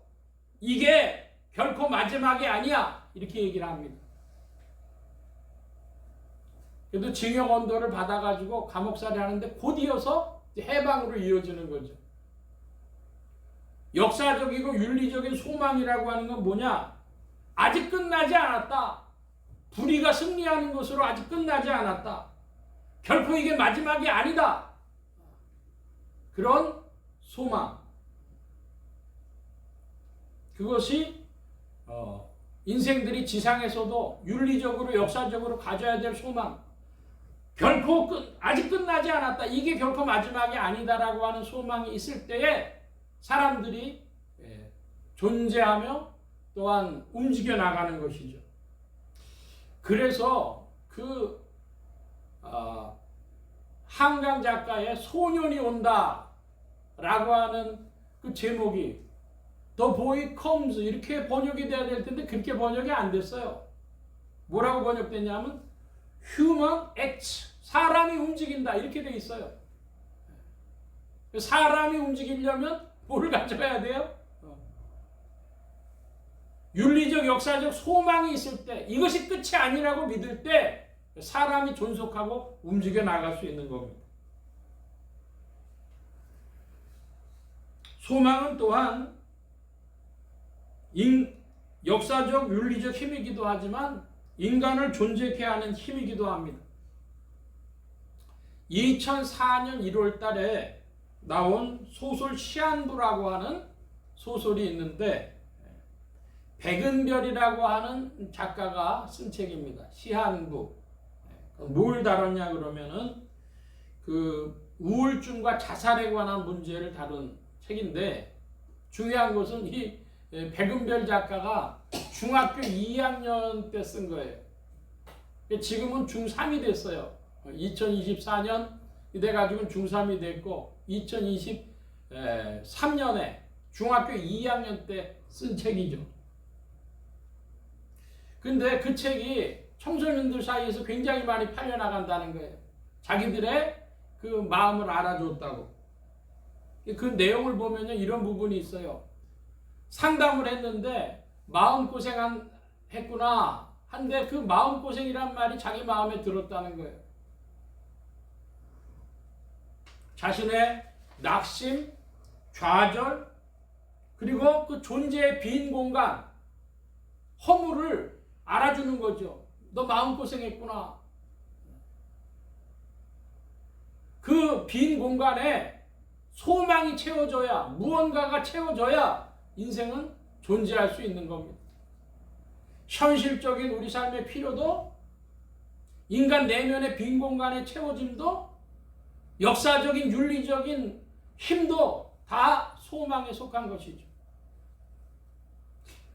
이게 결코 마지막이 아니야. 이렇게 얘기를 합니다. 그래도 징역 언도를 받아가지고 감옥살이 하는데 곧 이어서 해방으로 이어지는 거죠. 역사적이고 윤리적인 소망이라고 하는 건 뭐냐? 아직 끝나지 않았다. 불의가 승리하는 것으로 아직 끝나지 않았다. 결코 이게 마지막이 아니다. 그런 소망. 그것이 인생들이 지상에서도 윤리적으로 역사적으로 가져야 될 소망. 결코 아직 끝나지 않았다. 이게 결코 마지막이 아니다라고 하는 소망이 있을 때에 사람들이 존재하며 또한 움직여 나가는 것이죠. 그래서 그 한강 작가의 소년이 온다라고 하는 그 제목이 The Boy Comes 이렇게 번역이 돼야 될 텐데 그렇게 번역이 안 됐어요. 뭐라고 번역됐냐면 Human Acts 사람이 움직인다 이렇게 돼 있어요. 사람이 움직이려면 뭘 가져야 돼요? 윤리적 역사적 소망이 있을 때 이것이 끝이 아니라고 믿을 때 사람이 존속하고 움직여 나갈 수 있는 겁니다. 소망은 또한 역사적 윤리적 힘이기도 하지만 인간을 존재케 하는 힘이기도 합니다. 2004년 1월 달에 나온 소설 시한부라고 하는 소설이 있는데 백은별이라고 하는 작가가 쓴 책입니다. 시한부. 뭘 다뤘냐 그러면은 그 우울증과 자살에 관한 문제를 다룬 책인데 중요한 것은 이 백은별 작가가 중학교 2학년 때 쓴 거예요. 지금은 중3이 됐어요. 2024년 돼가지고 중3이 됐고 2023년에 중학교 2학년 때 쓴 책이죠. 근데 그 책이 청소년들 사이에서 굉장히 많이 팔려나간다는 거예요. 자기들의 그 마음을 알아줬다고. 그 내용을 보면요 이런 부분이 있어요. 상담을 했는데 마음고생 했구나 한데 그 마음고생이란 말이 자기 마음에 들었다는 거예요. 자신의 낙심, 좌절, 그리고 그 존재의 빈 공간, 허물을 알아주는 거죠. 너 마음고생했구나. 그 빈 공간에 소망이 채워져야, 무언가가 채워져야 인생은 존재할 수 있는 겁니다. 현실적인 우리 삶의 필요도, 인간 내면의 빈 공간의 채워짐도, 역사적인 윤리적인 힘도 다 소망에 속한 것이죠.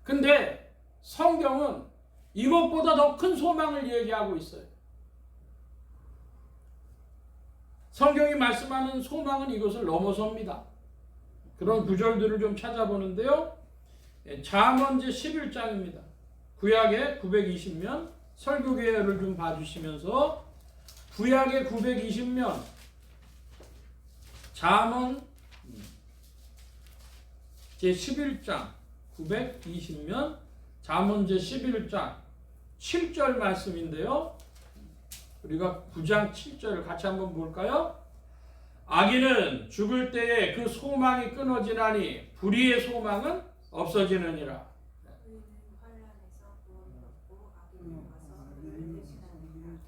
근데 성경은 이것보다 더 큰 소망을 얘기하고 있어요. 성경이 말씀하는 소망은 이것을 넘어섭니다. 그런 구절들을 좀 찾아보는데요. 잠언제 11장입니다. 구약의 920면 설교계열을 좀 봐주시면서 구약의 920면 잠언 제11장 920면 잠언 제11장 7절 말씀인데요. 우리가 9장 7절을 같이 한번 볼까요? 악인은 죽을 때에 그 소망이 끊어지나니 불의의 소망은 없어지느니라.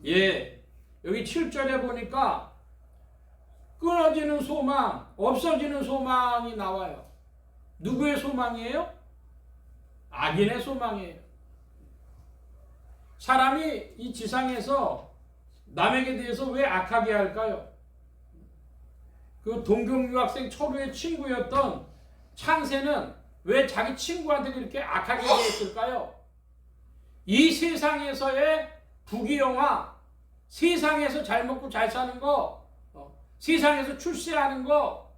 예, 여기 7절에 보니까 끊어지는 소망, 없어지는 소망이 나와요. 누구의 소망이에요? 악인의 소망이에요. 사람이 이 지상에서 남에게 대해서 왜 악하게 할까요? 그 동경유학생 초류의 친구였던 창세는 왜 자기 친구한테 그렇게 악하게 대했을까요? 이 세상에서의 부귀영화, 세상에서 잘 먹고 잘 사는 거, 세상에서 출세하는 거,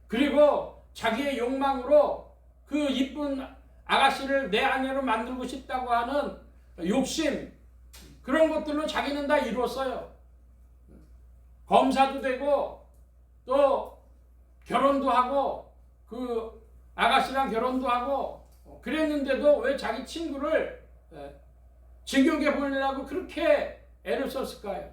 그리고 자기의 욕망으로 그 이쁜 아가씨를 내 아내로 만들고 싶다고 하는 욕심, 그런 것들로 자기는 다 이뤘어요. 검사도 되고 또 결혼도 하고 그 아가씨랑 결혼도 하고 그랬는데도 왜 자기 친구를 지옥에 보내려고 그렇게 애를 썼을까요?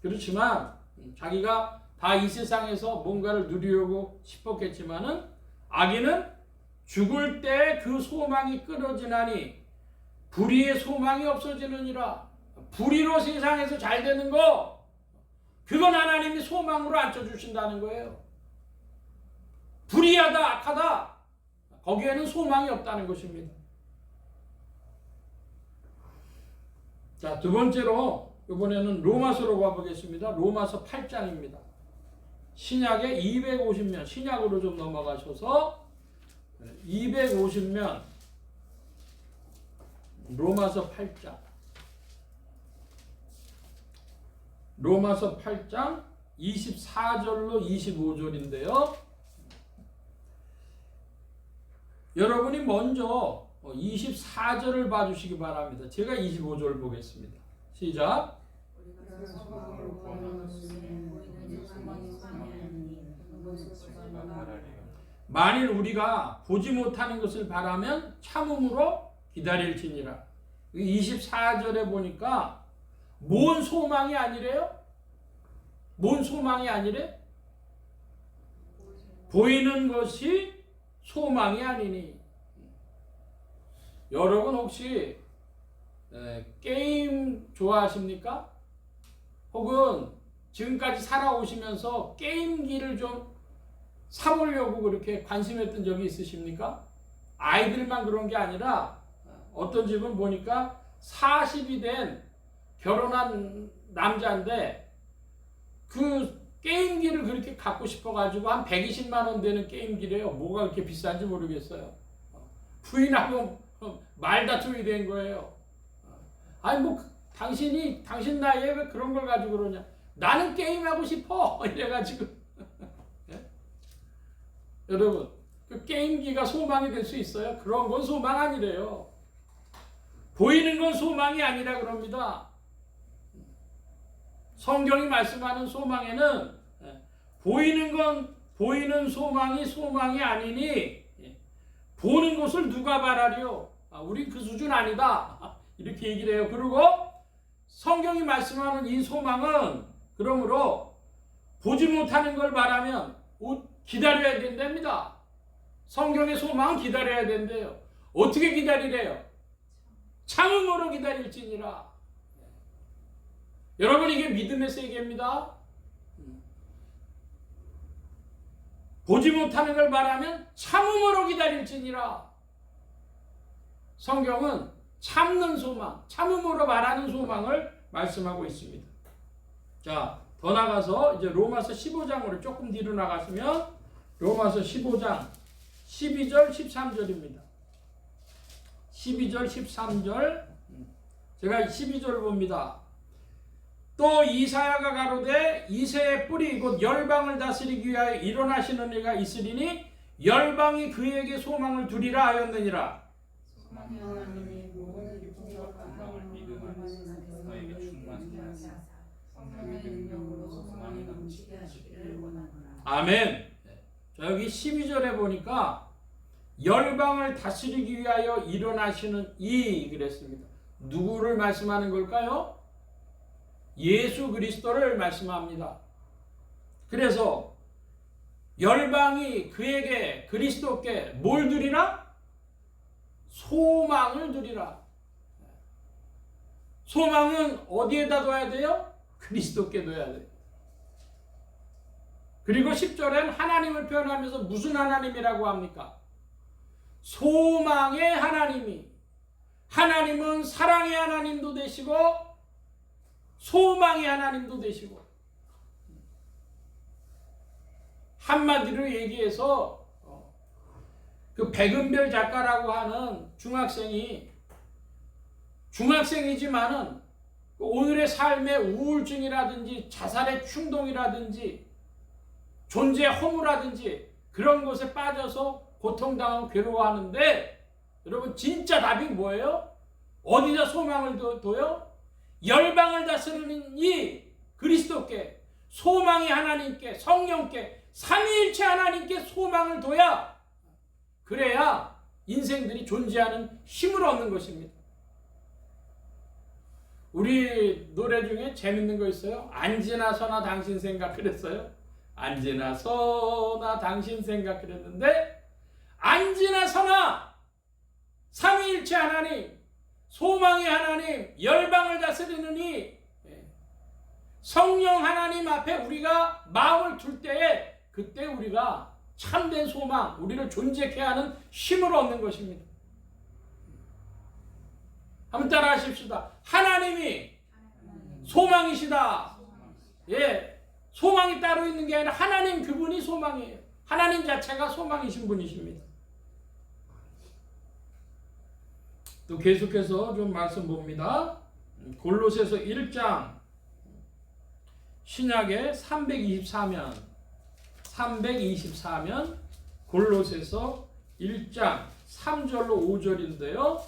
그렇지만 자기가 다 이 세상에서 뭔가를 누리려고 싶었겠지만은 악인은 죽을 때 그 소망이 끊어지나니 불의의 소망이 없어지느니라. 불의로 세상에서 잘 되는 거, 그건 하나님이 소망으로 앉혀주신다는 거예요. 불의하다, 악하다, 거기에는 소망이 없다는 것입니다. 자, 두 번째로 이번에는 로마서로 가보겠습니다. 로마서 8장입니다. 신약의 250면, 신약으로 좀 넘어가셔서 250면 로마서 8장, 로마서 8장 24절로 25절인데요. 여러분이 먼저 24절을 봐주시기 바랍니다. 제가 25절 보겠습니다. 시작. 우리가 소망으로 구하는 것은 보이는 소망이 아니니 그것을 바라리라. 만일 우리가 보지 못하는 것을 바라면 참음으로 기다릴지니라. 24절에 보니까 뭔 소망이 아니래요? 뭔 소망이 아니래? 보이는 것이 소망이 아니니. 여러분 혹시 게임 좋아하십니까? 혹은 지금까지 살아오시면서 게임기를 좀 사보려고 그렇게 관심했던 적이 있으십니까? 아이들만 그런 게 아니라 어떤 집은 보니까 40이 된 결혼한 남자인데 그 게임기를 그렇게 갖고 싶어가지고 한 120만 원 되는 게임기래요. 뭐가 그렇게 비싼지 모르겠어요. 부인하고 말다툼이 된 거예요. 아니 뭐 당신 나이에 왜 그런 걸 가지고 그러냐. 나는 게임하고 싶어. 이래가지고 예? 여러분 그 게임기가 소망이 될 수 있어요? 그런 건 소망 아니래요. 보이는 건 소망이 아니라 그럽니다. 성경이 말씀하는 소망에는 보이는 소망이 아니니 보는 것을 누가 바라리요? 우리 그 수준 아니다. 이렇게 얘기를 해요. 그리고 성경이 말씀하는 이 소망은 그러므로 보지 못하는 걸 바라면 기다려야 된답니다. 성경의 소망은 기다려야 된대요. 어떻게 기다리래요? 참음으로 기다릴지니라. 여러분 이게 믿음의 세계입니다. 보지 못하는 걸 바라면 참음으로 기다릴지니라. 성경은 참는 소망, 참음으로 말하는 소망을 말씀하고 있습니다. 자, 더 나가서 이제 로마서 15장으로 조금 뒤로 나가시면 로마서 15장 12절 13절입니다. 12절 13절 제가 12절을 봅니다. 또 이사야가 가로되 이새의 뿌리 곧 열방을 다스리기 위하여 일어나시는 이가 있으리니 열방이 그에게 소망을 두리라 하였느니라. 소망이 하나님이 모든 기쁨과 감동을 믿음을 너에게 충만케 하사 성령의 능력으로 소망이 넘치게 하시기를 원하노라. 아멘. 자, 여기 12절에 보니까 열방을 다스리기 위하여 일어나시는 이 그랬습니다. 누구를 말씀하는 걸까요? 예수 그리스도를 말씀합니다. 그래서 열방이 그에게 그리스도께 뭘 두리라? 소망을 두리라. 소망은 어디에다 둬야 돼요? 그리스도께 둬야 돼요. 그리고 10절엔 하나님을 표현하면서 무슨 하나님이라고 합니까? 소망의 하나님이. 하나님은 사랑의 하나님도 되시고 소망의 하나님도 되시고. 한마디로 얘기해서 그 백은별 작가라고 하는 중학생이지만은 오늘의 삶의 우울증이라든지 자살의 충동이라든지 존재 허무라든지 그런 것에 빠져서 고통당하고 괴로워하는데, 여러분 진짜 답이 뭐예요? 어디다 소망을 둬요? 열방을 다스리는 이 그리스도께, 소망이 하나님께, 성령께, 삼위일체 하나님께 소망을 둬야, 그래야 인생들이 존재하는 힘을 얻는 것입니다. 우리 노래 중에 재밌는 거 있어요. 안지나 서나 당신 생각 그랬어요. 안지나 서나 당신 생각 그랬는데, 안지나 서나 삼위일체 하나님, 소망의 하나님, 열방을 다스리는 이 성령 하나님 앞에 우리가 마음을 둘 때에, 그때 우리가 참된 소망, 우리를 존재케 하는 힘을 얻는 것입니다. 한번 따라 하십시다. 하나님이 소망이시다. 예, 소망이 따로 있는 게 아니라 하나님 그분이 소망이에요. 하나님 자체가 소망이신 분이십니다. 또 계속해서 좀 말씀 봅니다. 골로새서 1장 신약의 324면 골로새서 1장 3절로 5절인데요.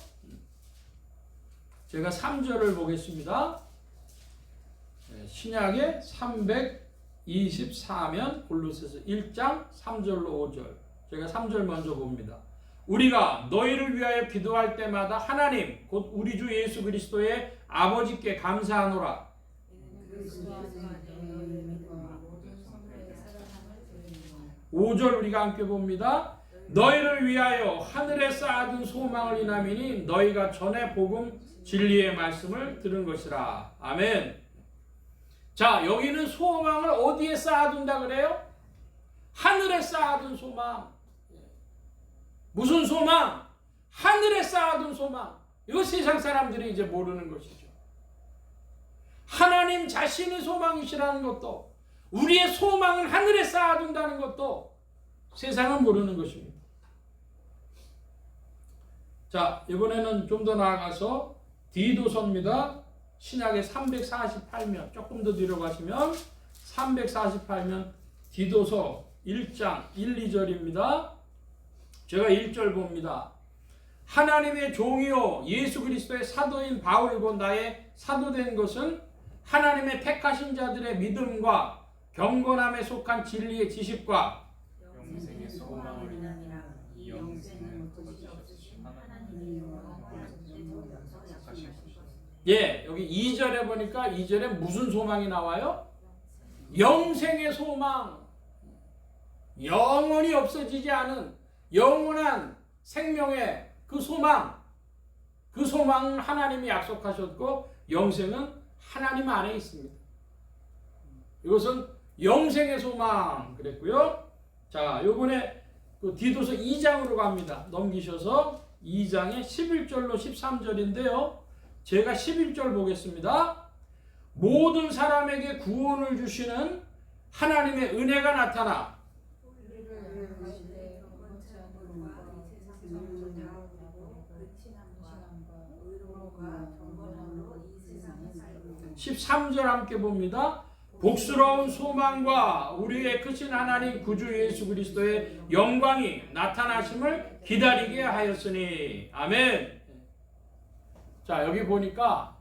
제가 3절을 보겠습니다. 신약의 324면 골로새서 1장 3절로 5절. 제가 3절 먼저 봅니다. 우리가 너희를 위하여 기도할 때마다 하나님 곧 우리 주 예수 그리스도의 아버지께 감사하노라. 5절 우리가 함께 봅니다. 너희를 위하여 하늘에 쌓아둔 소망을 인함이니 너희가 전에 복음 진리의 말씀을 들은 것이라. 아멘. 자, 여기는 소망을 어디에 쌓아둔다 그래요? 하늘에 쌓아둔 소망. 무슨 소망? 하늘에 쌓아둔 소망. 이거 세상 사람들이 이제 모르는 것이죠. 하나님 자신이 소망이시라는 것도, 우리의 소망을 하늘에 쌓아둔다는 것도 세상은 모르는 것입니다. 자, 이번에는 좀 더 나아가서 디도서입니다. 신약의 348면, 조금 더 뒤로 가시면 348면 디도서 1장 1, 2절입니다. 제가 1절 봅니다. 하나님의 종이요 예수 그리스도의 사도인 바울 곧 나의 사도된 것은 하나님의 택하신 자들의 믿음과 경건함에 속한 진리의 지식과 영생의 소망을 인하니라. 이 영생은 거짓 없으신 하나님의 예, 여기 2절에 보니까 2절에 무슨 소망이 나와요? 영생의 소망. 영원히 없어지지 않은 영원한 생명의 그 소망. 그 소망은 하나님이 약속하셨고 영생은 하나님 안에 있습니다. 이것은 영생의 소망 그랬고요. 자, 요번에 그 디도서 2장으로 갑니다. 넘기셔서 2장의 11절로 13절인데요. 제가 11절 보겠습니다. 모든 사람에게 구원을 주시는 하나님의 은혜가 나타나 우리를 가시되 번치 않음과 의로움과 경건함으로 이 세상에 살고 13절 함께 봅니다. 복스러운 소망과 우리의 크신 하나님 구주 예수 그리스도의 영광이 나타나심을 기다리게 하였으니. 아멘. 자, 여기 보니까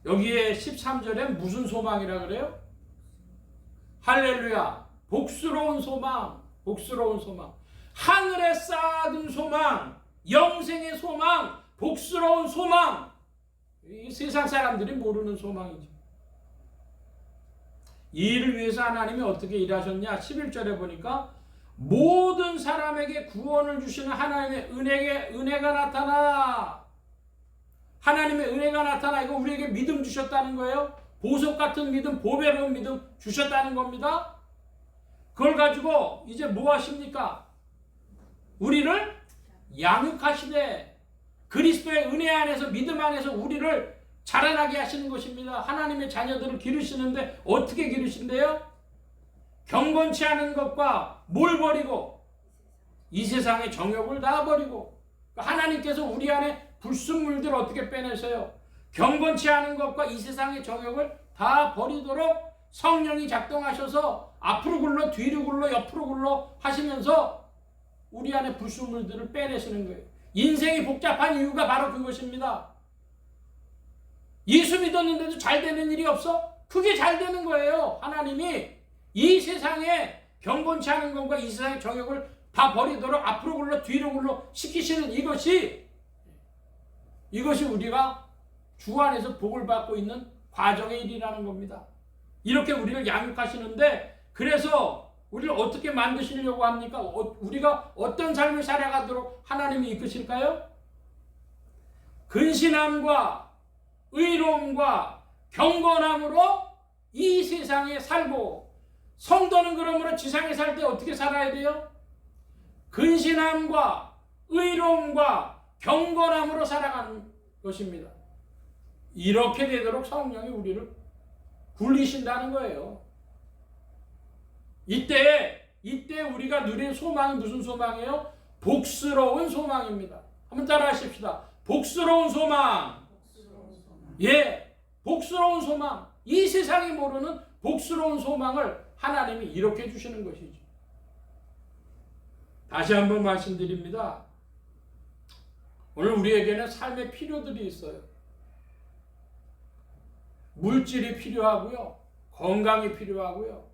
여기에 13절에 무슨 소망이라 그래요? 할렐루야. 복스러운 소망. 복스러운 소망. 하늘에 쌓아둔 소망. 영생의 소망. 복스러운 소망. 이 세상 사람들이 모르는 소망이죠. 이 일을 위해서 하나님이 어떻게 일하셨냐? 11절에 보니까 모든 사람에게 구원을 주시는 하나님의 은혜가 나타나. 하나님의 은혜가 나타나. 이거 우리에게 믿음 주셨다는 거예요. 보석 같은 믿음, 보배로운 믿음 주셨다는 겁니다. 그걸 가지고 이제 뭐 하십니까? 우리를 양육하시되 그리스도의 은혜 안에서, 믿음 안에서 우리를 자라나게 하시는 것입니다. 하나님의 자녀들을 기르시는데 어떻게 기르신대요? 경건치 않은 것과 뭘 버리고? 이 세상의 정욕을 다 버리고 하나님께서 우리 안에 불순물들을 어떻게 빼내세요? 경건치 않은 것과 이 세상의 정욕을 다 버리도록 성령이 작동하셔서 앞으로 굴러 뒤로 굴러 옆으로 굴러 하시면서 우리 안에 불순물들을 빼내시는 거예요. 인생이 복잡한 이유가 바로 그것입니다. 예수 믿었는데도 잘 되는 일이 없어? 그게 잘 되는 거예요. 하나님이 이 세상에 경건치 않은 것과 이 세상의 정욕을 다 버리도록 앞으로 굴러 뒤로 굴러 시키시는 이것이 우리가 주 안에서 복을 받고 있는 과정의 일이라는 겁니다. 이렇게 우리를 양육하시는데, 그래서 우리를 어떻게 만드시려고 합니까? 우리가 어떤 삶을 살아가도록 하나님이 이끄실까요? 근신함과 의로움과 경건함으로 이 세상에 살고, 성도는 그러므로 지상에 살 때 어떻게 살아야 돼요? 근신함과 의로움과 경건함으로 살아가는 것입니다. 이렇게 되도록 성령이 우리를 굴리신다는 거예요. 이때 우리가 누릴 소망이 무슨 소망이에요? 복스러운 소망입니다. 한번 따라 하십시다. 복스러운 소망. 예, 복스러운 소망. 이 세상이 모르는 복스러운 소망을 하나님이 이렇게 주시는 것이죠. 다시 한번 말씀드립니다. 오늘 우리에게는 삶의 필요들이 있어요. 물질이 필요하고요. 건강이 필요하고요.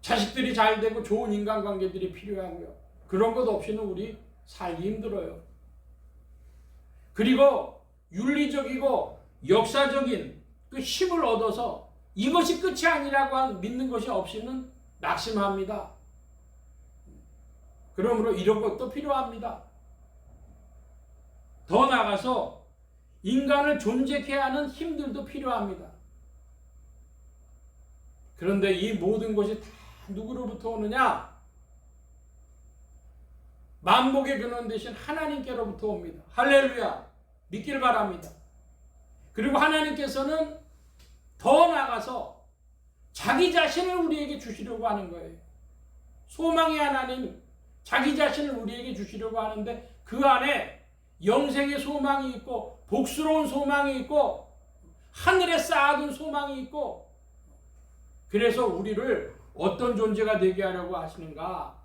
자식들이 잘 되고 좋은 인간관계들이 필요하고요. 그런 것 없이는 우리 살기 힘들어요. 그리고 윤리적이고 역사적인 그 힘을 얻어서 이것이 끝이 아니라고 믿는 것이 없이는 낙심합니다. 그러므로 이런 것도 필요합니다. 더 나아가서 인간을 존재케 하는 힘들도 필요합니다. 그런데 이 모든 것이 다 누구로부터 오느냐? 만복의 근원 되신 하나님께로부터 옵니다. 할렐루야! 믿길 바랍니다. 그리고 하나님께서는 더 나아가서 자기 자신을 우리에게 주시려고 하는 거예요. 소망의 하나님, 자기 자신을 우리에게 주시려고 하는데 그 안에 영생의 소망이 있고 복스러운 소망이 있고 하늘에 쌓아둔 소망이 있고, 그래서 우리를 어떤 존재가 되게 하려고 하시는가?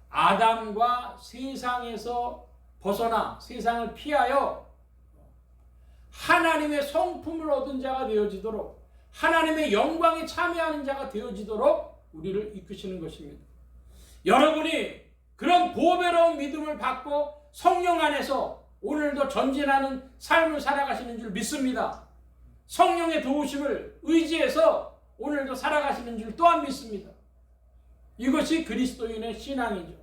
아담과 세상에서 벗어나 세상을 피하여 하나님의 성품을 얻은 자가 되어지도록, 하나님의 영광에 참여하는 자가 되어지도록 우리를 이끄시는 것입니다. 여러분이 그런 보배로운 믿음을 받고 성령 안에서 오늘도 전진하는 삶을 살아가시는 줄 믿습니다. 성령의 도우심을 의지해서 오늘도 살아가시는 줄 또한 믿습니다. 이것이 그리스도인의 신앙이죠.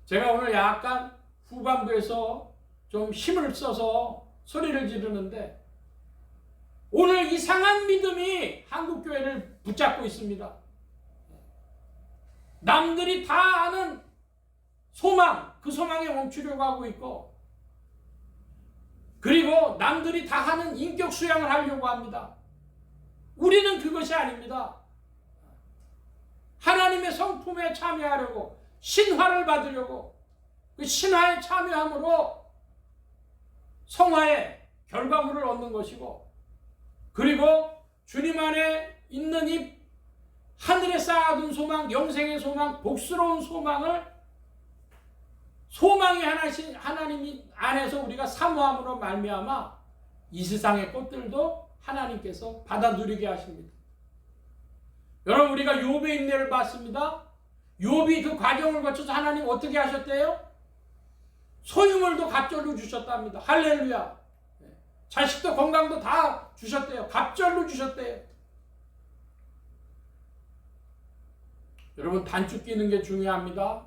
제가 오늘 약간 후반부에서 좀 힘을 써서 소리를 지르는데, 오늘 이상한 믿음이 한국교회를 붙잡고 있습니다. 남들이 다 아는 소망, 그 소망에 멈추려고 하고 있고, 그리고 남들이 다 하는 인격 수양을 하려고 합니다. 우리는 그것이 아닙니다. 하나님의 성품에 참여하려고, 신화를 받으려고, 그 신화에 참여함으로 성화의 결과물을 얻는 것이고, 그리고 주님 안에 있는 이 하늘에 쌓아둔 소망, 영생의 소망, 복스러운 소망을 소망이 하나씩 하나님이 안에서 우리가 사모함으로 말미암아 이 세상의 것들도 하나님께서 받아 누리게 하십니다. 여러분, 우리가 욥의 인내를 봤습니다. 욥이 그 과정을 거쳐서 하나님 어떻게 하셨대요? 소유물도 갑절로 주셨답니다. 할렐루야. 자식도 건강도 다 주셨대요. 갑절로 주셨대요. 여러분, 단축 끼는 게 중요합니다.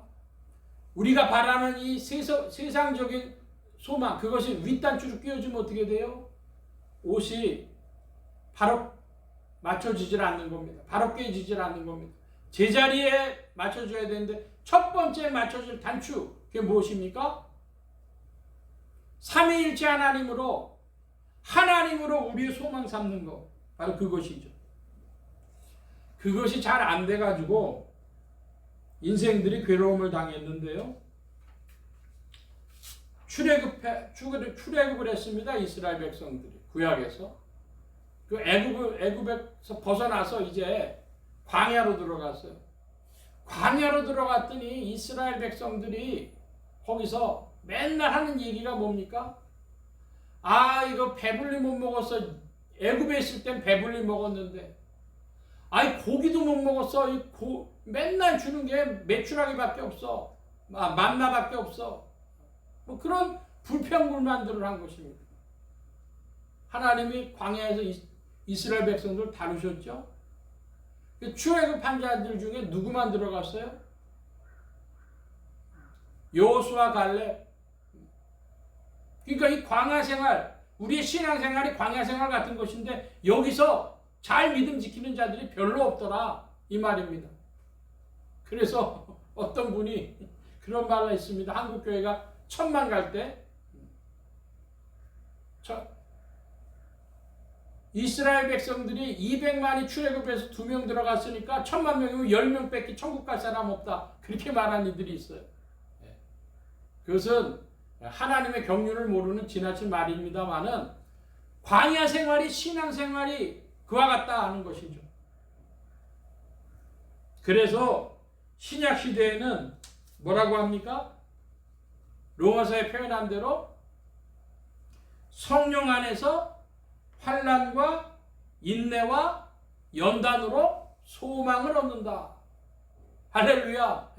우리가 바라는 이 세상적인 소망, 그것이 윗단추로 끼워주면 어떻게 돼요? 옷이 바로 맞춰지질 않는 겁니다. 바로 깨지질 않는 겁니다. 제자리에 맞춰줘야 되는데 첫 번째 맞춰줄 단추, 그게 무엇입니까? 삼위일체 하나님으로 우리의 소망 삼는 것, 바로 그것이죠. 그것이 잘 안 돼가지고 인생들이 괴로움을 당했는데요. 출애굽을 했습니다. 이스라엘 백성들이 구약에서 그 애굽에서 벗어나서 이제 광야로 들어갔어요. 광야로 들어갔더니 이스라엘 백성들이 거기서 맨날 하는 얘기가 뭡니까? 아, 이거 배불리 못 먹었어. 애굽에 있을 땐 배불리 먹었는데, 아이 고기도 못 먹었어. 맨날 주는 게 메추라기밖에 없어. 만나밖에 없어. 뭐 그런 불평불만들을 한 것입니다. 하나님이 광야에서 이스라엘 백성들 다루셨죠. 출애굽한 자들 중에 누구만 들어갔어요? 여호수아, 갈렙. 그러니까 이 광야 생활, 우리의 신앙 생활이 광야 생활 같은 것인데 여기서 잘 믿음 지키는 자들이 별로 없더라 이 말입니다. 그래서 어떤 분이 그런 말을 했습니다. 한국 교회가 1000만 갈 때 이스라엘 백성들이 200만이 출애굽해서 2명 들어갔으니까 1000만 명이면 10명 뺏기 천국 갈 사람 없다. 그렇게 말한 이들이 있어요. 그것은 하나님의 경륜을 모르는 지나친 말입니다만은 광야 생활이 신앙 생활이 그와 같다 하는 것이죠. 그래서 신약 시대에는 뭐라고 합니까? 로마서에 표현한 대로 성령 안에서 환난과 인내와 연단으로 소망을 얻는다. 할렐루야.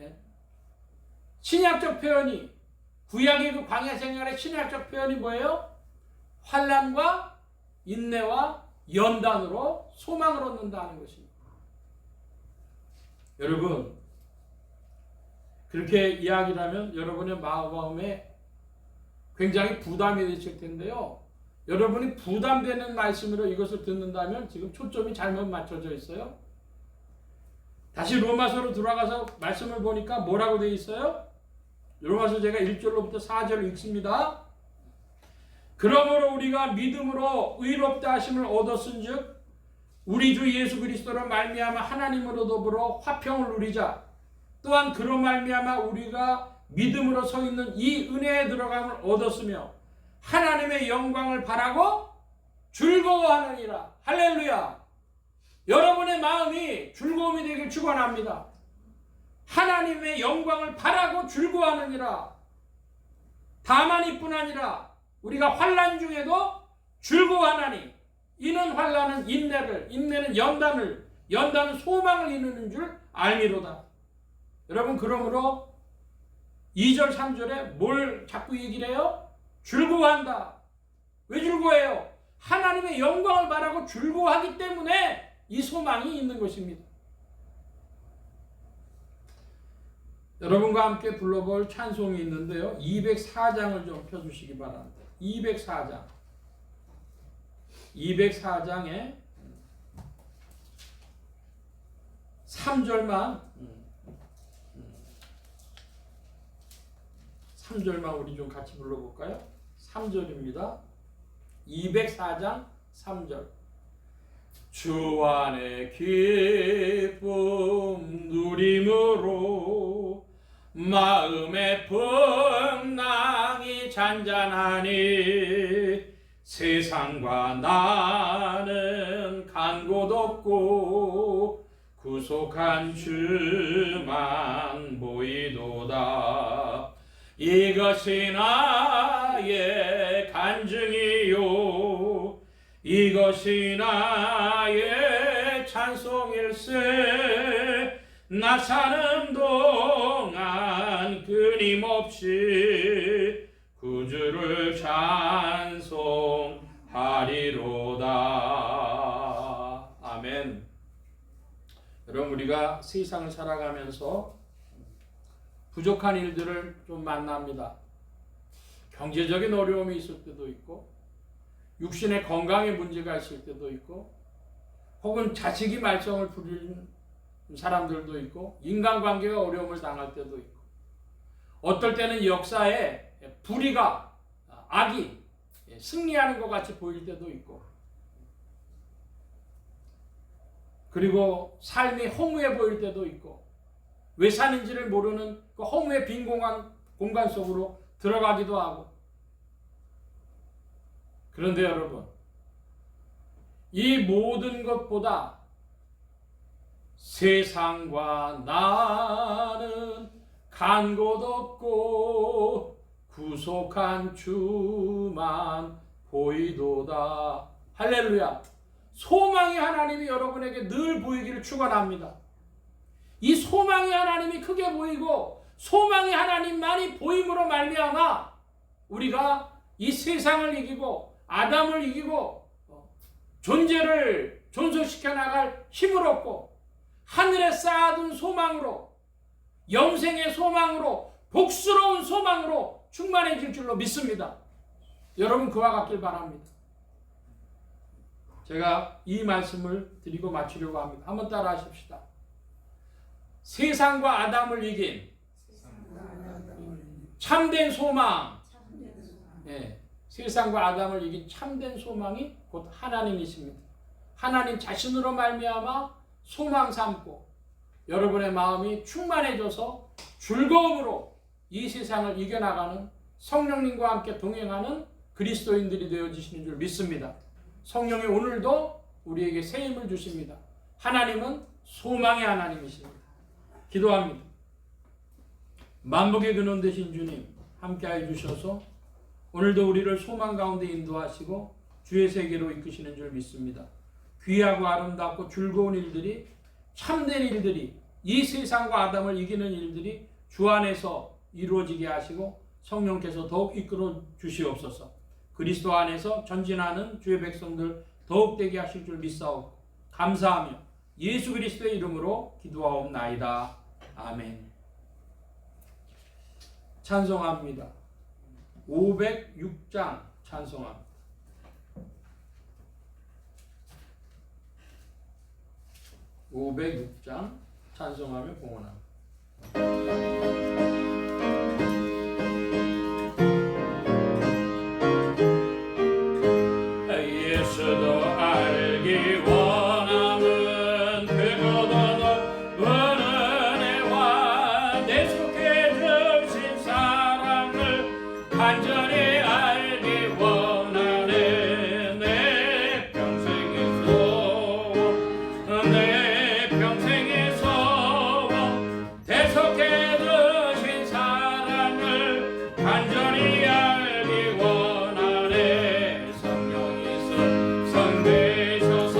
신약적 표현이, 구약의 그 광야 생활의 신약적 표현이 뭐예요? 환난과 인내와 연단으로 소망을 얻는다는 것입니다. 여러분, 그렇게 이야기를 하면 여러분의 마음에 굉장히 부담이 되실 텐데요. 여러분이 부담되는 말씀으로 이것을 듣는다면 지금 초점이 잘못 맞춰져 있어요. 다시 로마서로 돌아가서 말씀을 보니까 뭐라고 되어 있어요? 로마서 제가 1절로부터 4절 읽습니다. 그러므로 우리가 믿음으로 의롭다 하심을 얻었은즉 우리 주 예수 그리스도로 말미암아 하나님으로 더불어 화평을 누리자. 또한 그로 말미암아 우리가 믿음으로 서 있는 이 은혜에 들어감을 얻었으며 하나님의 영광을 바라고 즐거워하느니라. 할렐루야. 여러분의 마음이 즐거움이 되길 축원합니다. 하나님의 영광을 바라고 즐거워하느니라. 다만 이뿐 아니라 우리가 환난 중에도 즐거워하나니 이는 환난은 인내를, 인내는 연단을, 연단은 소망을 이루는 줄 알미로다. 여러분, 그러므로 2절 3절에 뭘 자꾸 얘기를 해요? 즐거워한다. 왜 즐거워해요? 하나님의 영광을 바라고 즐거워하기 때문에 이 소망이 있는 것입니다. 여러분과 함께 불러볼 찬송이 있는데요. 204장을 좀 펴주시기 바랍니다. 204장. 204장에 3절만 우리 좀 같이 불러볼까요? 3절입니다. 204장 3절. 주 안에 기쁨 누림으로 마음의 풍랑이 잔잔하니 세상과 나는 간 곳 없고 구속한 주만 보이도다. 이것이 나의 간증이요 이것이 나의 찬송일세. 나 사는 동안 끊임없이 구주를 찬송하리로다. 아멘. 여러분, 우리가 세상을 살아가면서 부족한 일들을 좀 만납니다. 경제적인 어려움이 있을 때도 있고, 육신의 건강에 문제가 있을 때도 있고, 혹은 자식이 말썽을 부리는 사람들도 있고, 인간관계가 어려움을 당할 때도 있고, 어떨 때는 역사에 불의가, 악이 승리하는 것 같이 보일 때도 있고, 그리고 삶이 허무해 보일 때도 있고, 왜 사는지를 모르는 그 허무의 빈 공간 속으로 들어가기도 하고. 그런데 여러분, 이 모든 것보다 세상과 나는 간 곳 없고 구속한 주만 보이도다. 할렐루야. 소망의 하나님이 여러분에게 늘 보이기를 축원합니다. 이 소망의 하나님이 크게 보이고 소망의 하나님만이 보임으로 말미암아 우리가 이 세상을 이기고 아담을 이기고 존재를 존속시켜 나갈 힘을 얻고 하늘에 쌓아둔 소망으로, 영생의 소망으로, 복스러운 소망으로 충만해질 줄로 믿습니다. 여러분 그와 같길 바랍니다. 제가 이 말씀을 드리고 마치려고 합니다. 한번 따라 하십시다. 세상과 아담을 이긴 참된 소망. 네, 세상과 아담을 이긴 참된 소망이 곧 하나님이십니다. 하나님 자신으로 말미암아 소망 삼고 여러분의 마음이 충만해져서 즐거움으로 이 세상을 이겨나가는 성령님과 함께 동행하는 그리스도인들이 되어지시는 줄 믿습니다. 성령이 오늘도 우리에게 새 힘을 주십니다. 하나님은 소망의 하나님이십니다. 기도합니다. 만복의 근원 되신 주님 함께해 주셔서 오늘도 우리를 소망 가운데 인도하시고 주의 세계로 이끄시는 줄 믿습니다. 귀하고 아름답고 즐거운 일들이, 참된 일들이, 이 세상과 아담을 이기는 일들이 주 안에서 이루어지게 하시고 성령께서 더욱 이끌어 주시옵소서. 그리스도 안에서 전진하는 주의 백성들 더욱 되게 하실 줄 믿사오고 감사하며 예수 그리스도의 이름으로 기도하옵나이다. 아멘. 찬송합니다. 506장 찬송합니다. 506장 찬송하며 공헌합니다. 예수도 알기 원하는 그보다 높은 은혜와 내 속에 드신 사랑을 간절히 알기 원하네. 내 평생의 소원, 내 평생의 소원, 대속해 주신 사랑을 간절히 알기 원하네. 성령이 성되셔서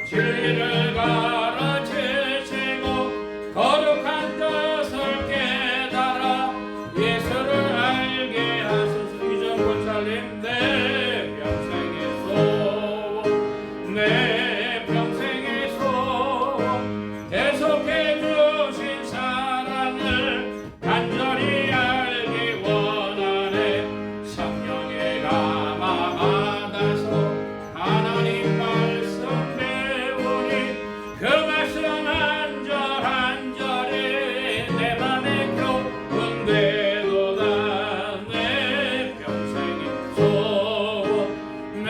진리를 가르치시고 거룩한 뜻을 깨달아 예수를 알게 하소서. 이전 고찰님 내 평생의 소원, 내 평생의 소원, 대속해 주신 사랑을 간절히 알기 원하네. 성령의 감화 받아서 하나님 말씀 배우니 그 말씀 한 절 한 절이 내 맘에 교훈 되도다. 내 평생의 소원, 내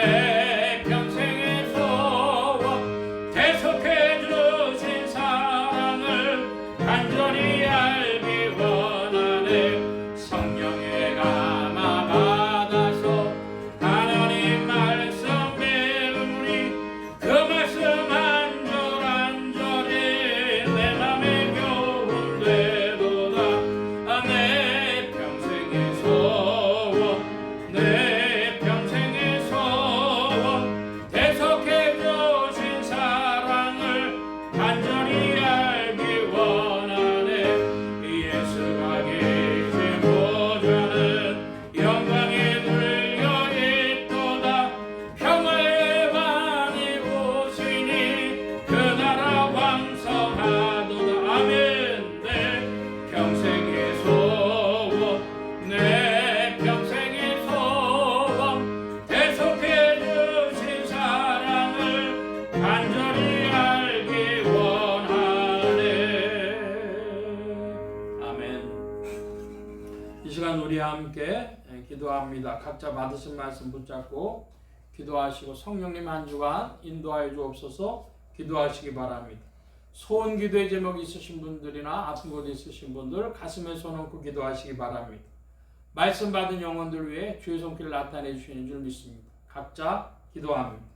평생의 소원, 대속해 주신 사랑을 간절히 알기 원하네. 성령의 감화 받아서 하나님 말씀 배우니 그 말씀 한 절 한 절이 내 맘에 교훈 되도다. 내 평생의 소원, 내 평생의 소원, 대속해 주신 사랑을 간절히 알기 원하네. 예수가 계신 보좌는 영광에 눌려 있도다. 평화의 왕이 오시니 그 나라 왕성하도다. 아멘. 내 평생의 소원, 내 평생의 소원, 대속해 주신 사랑을 간절히 알기 원하네. 아멘. 이 시간 우리 함께 기도합니다. 각자 받으신 말씀 붙잡고 기도하시고 성령님 한 주간 인도하여 주옵소서. 기도하시기 바랍니다. 소원 기도의 제목 있으신 분들이나 아픈 곳 있으신 분들 가슴에 손 얹고 기도하시기 바랍니다. 말씀 받은 영혼들 위해 주의 손길을 나타내 주시는 줄 믿습니다. 각자 기도합니다.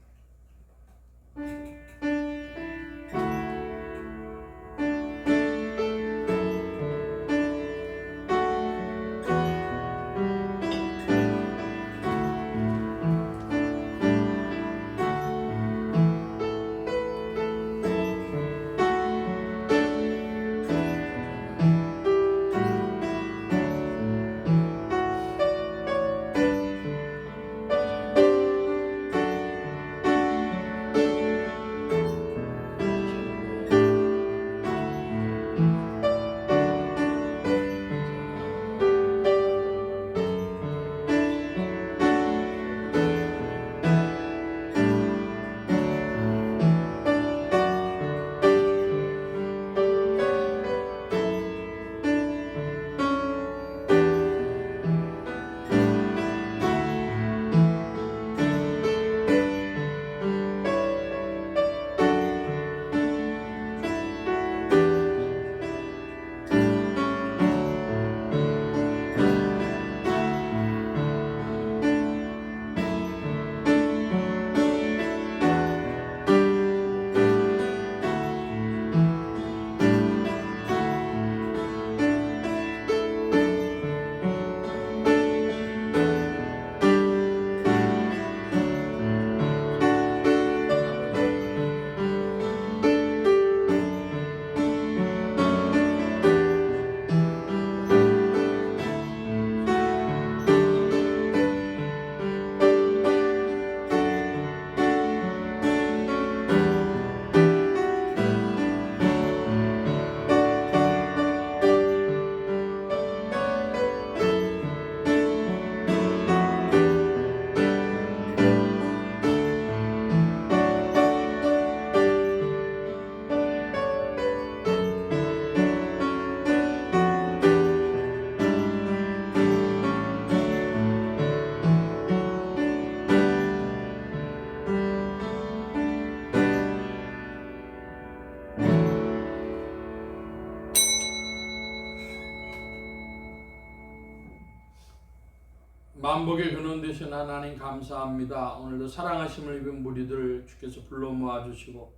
만복의 근원 되신 하나님 감사합니다. 오늘도 사랑하심을 입은 무리들 주께서 불러 모아주시고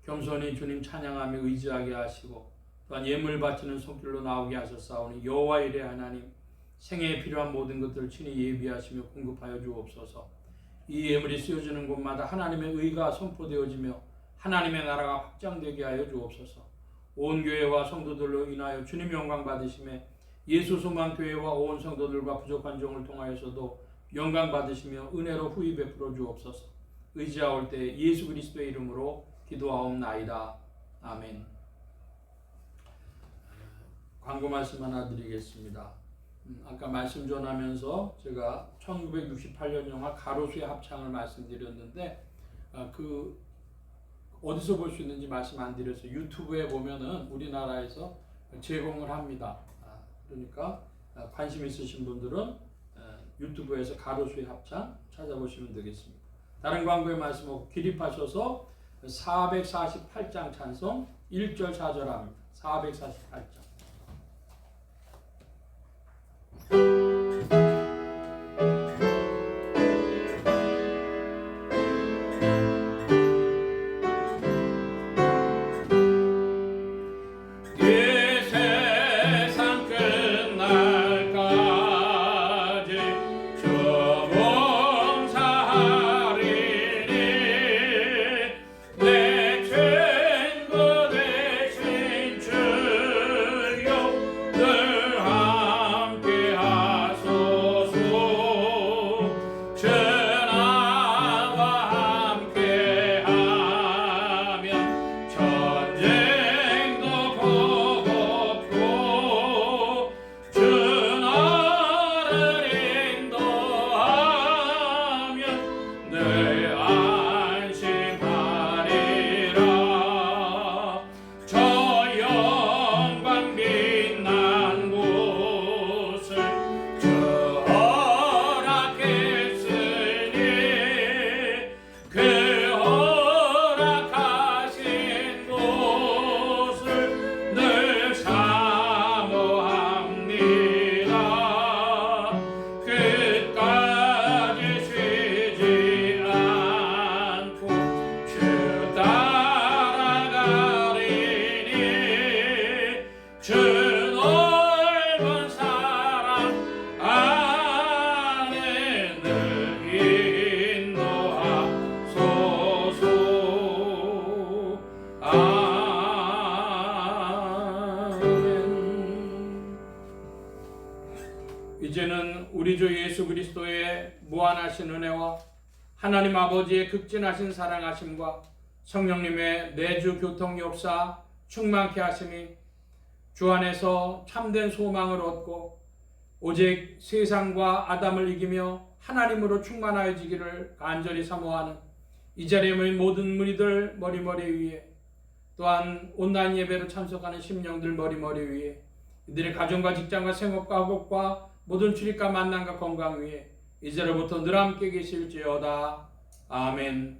겸손히 주님 찬양하며 의지하게 하시고 또한 예물 바치는 손길로 나오게 하셨사오니 여호와 이레 하나님 생애에 필요한 모든 것들을 친히 예비하시며 공급하여 주옵소서. 이 예물이 쓰여지는 곳마다 하나님의 의가 선포되어지며 하나님의 나라가 확장되게 하여 주옵소서. 온 교회와 성도들로 인하여 주님 영광 받으심에 예수 소망 교회와 온 성도들과 부족한 종을 통하여서도 영광 받으시며 은혜로 후히 베풀어 주옵소서. 의지하올 때 예수 그리스도의 이름으로 기도하옵나이다. 아멘. 광고 말씀 하나 드리겠습니다. 아까 말씀 전하면서 제가 1968년 영화 가로수의 합창을 말씀드렸는데 그 어디서 볼 수 있는지 말씀 안 드려서 유튜브에 보면은 우리나라에서 제공을 합니다. 그러니까 관심 있으신 분들은 유튜브에서 가로수의 합창 찾아보시면 되겠습니다. 다른 광고의 말씀 없고 기립하셔서 448장 찬송 1절 4절 합니다. 448장. 늘 함께 예수 그리스도의 무한하신 은혜와 하나님 아버지의 극진하신 사랑하심과 성령님의 내주 교통 역사 충만케 하심이 주 안에서 참된 소망을 얻고 오직 세상과 아담을 이기며 하나님으로 충만하여지기를 간절히 사모하는 이 자리의 모든 무리들 머리머리 위에, 또한 온라인 예배로 참석하는 심령들 머리머리 위에, 이들의 가정과 직장과 생업과 학업과 모든 출입과 만남과 건강 위에 이제로부터 늘 함께 계실지어다. 아멘.